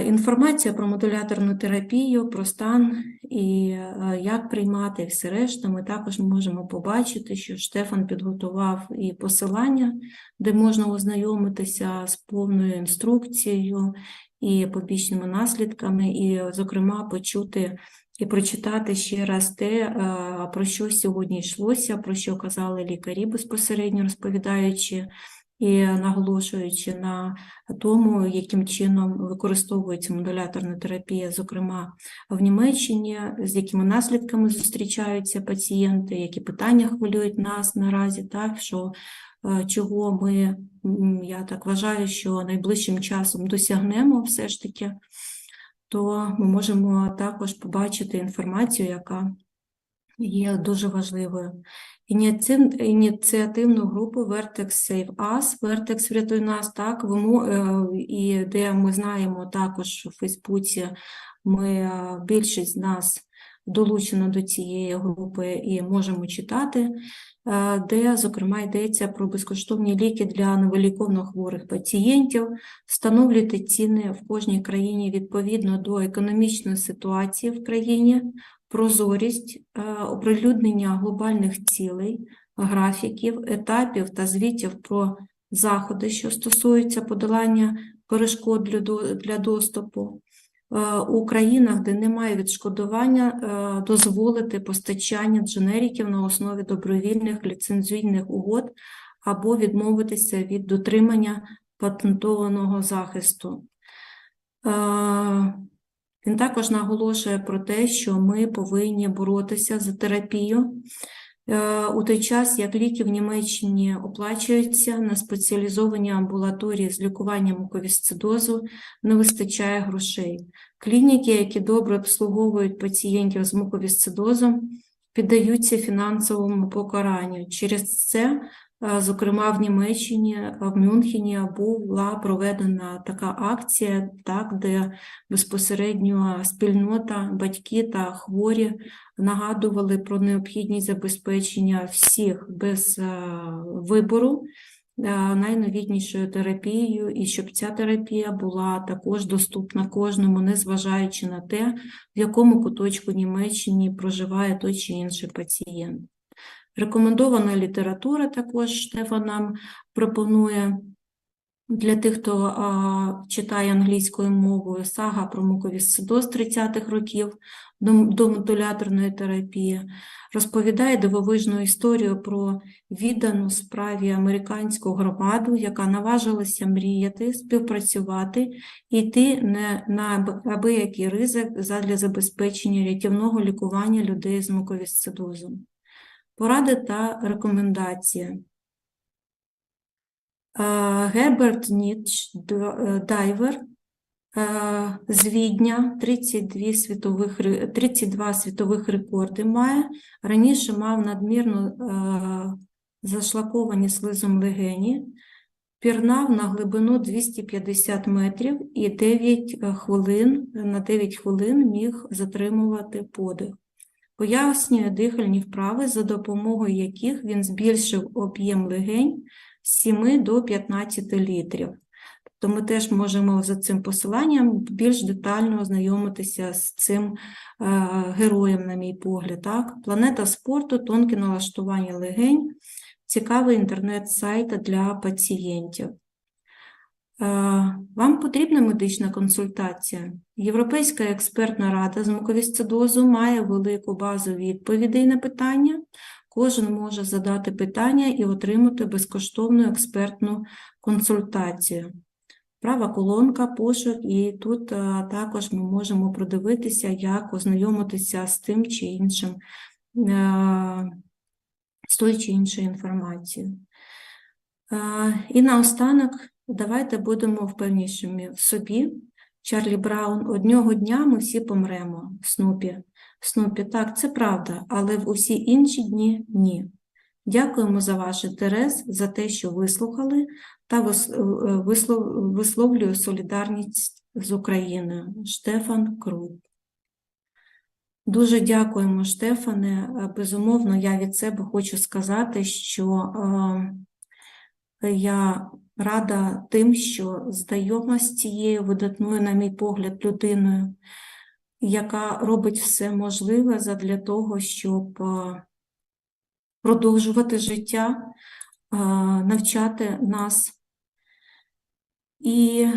A: Інформація про модуляторну терапію, про стан і як приймати все решта, ми також можемо побачити, що Штефан підготував і посилання, де можна ознайомитися з повною інструкцією і побічними наслідками, і, зокрема, почути і прочитати ще раз те, про що сьогодні йшлося, про що казали лікарі безпосередньо розповідаючи, і наголошуючи на тому, яким чином використовується модуляторна терапія, зокрема в Німеччині, з якими наслідками зустрічаються пацієнти, які питання хвилюють нас наразі, так, що чого ми, я так вважаю, що найближчим часом досягнемо все ж таки, то ми можемо також побачити інформацію, яка є дуже важливою. Ініціативну групу Vertex Save Us, Vertex врятуй нас, так, і де ми знаємо також у Фейсбуці, більшість з нас долучено до цієї групи і можемо читати, де, зокрема, йдеться про безкоштовні ліки для невиліковно хворих пацієнтів, встановлюйте ціни в кожній країні відповідно до економічної ситуації в країні, прозорість, оприлюднення глобальних цілей, графіків, етапів та звітів про заходи, що стосуються подолання перешкод для доступу. У країнах, де немає відшкодування, дозволити постачання дженериків на основі добровільних ліцензійних угод або відмовитися від дотримання патентованого захисту. Він також наголошує про те, що ми повинні боротися за терапію. У той час, як ліки в Німеччині оплачуються, на спеціалізовані амбулаторії з лікуванням муковісцидозу не вистачає грошей. Клініки, які добре обслуговують пацієнтів з муковісцидозом, піддаються фінансовому покаранню. Через це Зокрема, в Німеччині, в Мюнхені була проведена така акція, так, де безпосередньо спільнота, батьки та хворі нагадували про необхідність забезпечення всіх без вибору найновітнішою терапією, і щоб ця терапія була також доступна кожному, незважаючи на те, в якому куточку Німеччини проживає той чи інший пацієнт. Рекомендована література також Штефан нам пропонує для тих, хто читає англійською мовою, сага про муковісцидоз 30-х років до модуляторної терапії, розповідає дивовижну історію про віддану справі американську громаду, яка наважилася мріяти, співпрацювати і йти на абиякий ризик задля забезпечення рятівного лікування людей з муковісцидозом. Поради та рекомендації. Герберт Ніч Дайвер з Відня 32 світових рекорди має. Раніше мав надмірно зашлаковані слизом легені, пірнав на глибину 250 метрів і на 9 хвилин міг затримувати подих. Пояснює дихальні вправи, за допомогою яких він збільшив об'єм легень з 7 до 15 літрів. Тобто ми теж можемо за цим посиланням більш детально ознайомитися з цим героєм, на мій погляд. Так? Планета спорту, тонке налаштування легень, цікавий інтернет-сайт для пацієнтів. Вам потрібна медична консультація? Європейська експертна рада з муковісцидозу має велику базу відповідей на питання. Кожен може задати питання і отримати безкоштовну експертну консультацію. Права колонка, пошук, і тут також ми можемо продивитися, як ознайомитися з тим чи іншим, з тою чи іншою інформацією. І наостанок, давайте будемо впевнішими в собі. Чарлі Браун: одного дня ми всі помремо. Снупі. Снупі: так, це правда, але в усі інші дні – ні. Дякуємо за ваш інтерес, за те, що вислухали, та висловлюю солідарність з Україною. Штефан Крут. Дуже дякуємо, Штефане. Безумовно, я від себе хочу сказати, що я рада тим, що знайома з цією видатною, на мій погляд, людиною, яка робить все можливе задля того, щоб продовжувати життя, навчати нас. І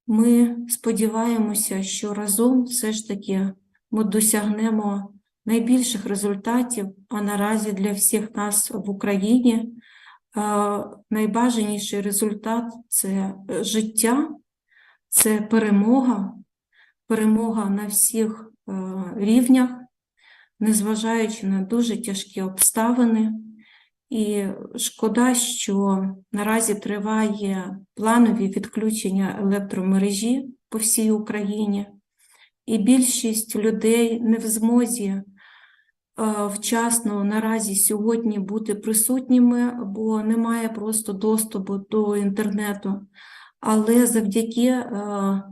A: ми сподіваємося, що разом все ж таки ми досягнемо найбільших результатів, а наразі для всіх нас в Україні найбажаніший результат – це життя, це перемога на всіх рівнях, незважаючи на дуже тяжкі обставини. І шкода, що наразі триває планові відключення електромережі по всій Україні, і більшість людей не в змозі вчасно наразі сьогодні бути присутніми, бо немає просто доступу до інтернету. Але завдяки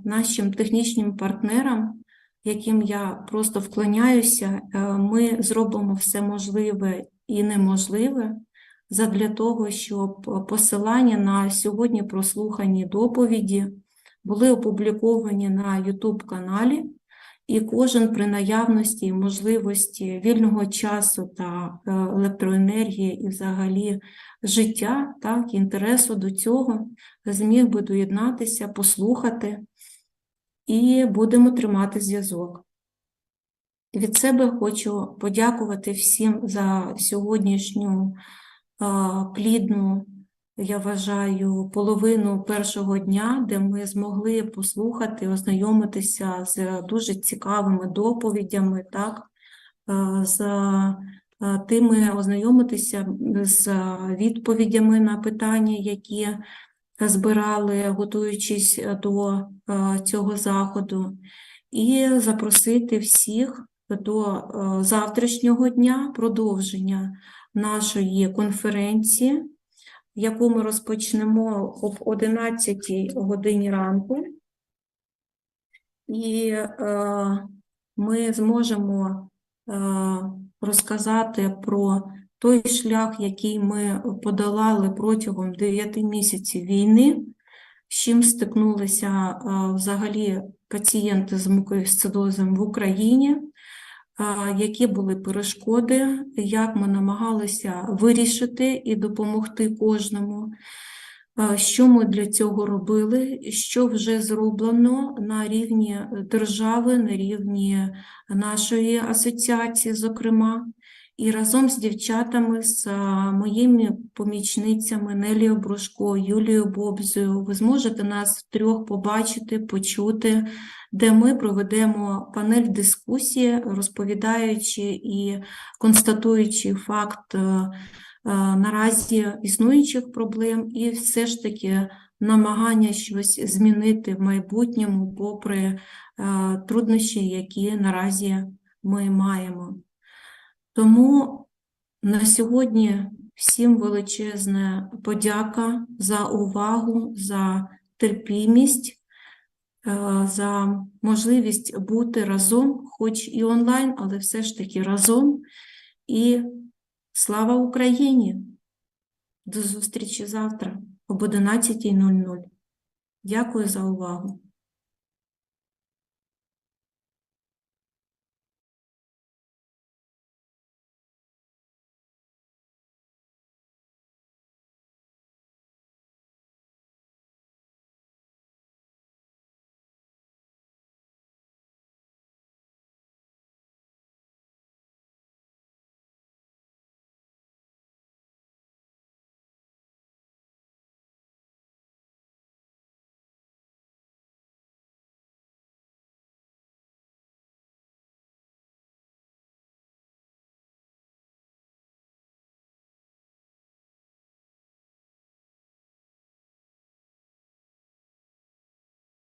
A: нашим технічним партнерам, яким я просто вклоняюся, ми зробимо все можливе і неможливе задля того, щоб посилання на сьогодні прослухані доповіді були опубліковані на YouTube-каналі, і кожен при наявності і можливості вільного часу та електроенергії і взагалі життя, так, інтересу до цього, зміг би доєднатися, послухати, і будемо тримати зв'язок. Від себе хочу подякувати всім за сьогоднішню плідну, я вважаю, половину першого дня, де ми змогли послухати, ознайомитися з дуже цікавими доповідями, так, ознайомитися з відповідями на питання, які збирали, готуючись до цього заходу, і запросити всіх до завтрашнього дня, продовження нашої конференції, яку ми розпочнемо об 11 годині ранку. І ми зможемо розказати про той шлях, який ми подолали протягом 9 місяців війни, з чим стикнулися взагалі пацієнти з муковісцидозом в Україні, які були перешкоди, як ми намагалися вирішити і допомогти кожному, що ми для цього робили, що вже зроблено на рівні держави, на рівні нашої асоціації, зокрема. І разом з дівчатами, з моїми помічницями Нелією Брушко, Юлією Бобзою, ви зможете нас втрьох побачити, почути, де ми проведемо панель дискусії, розповідаючи і констатуючи факт наразі існуючих проблем і все ж таки намагання щось змінити в майбутньому попри труднощі, які наразі ми маємо. Тому на сьогодні всім величезна подяка за увагу, за терпімість, за можливість бути разом, хоч і онлайн, але все ж таки разом. І слава Україні! До зустрічі завтра об 11:00. Дякую за увагу.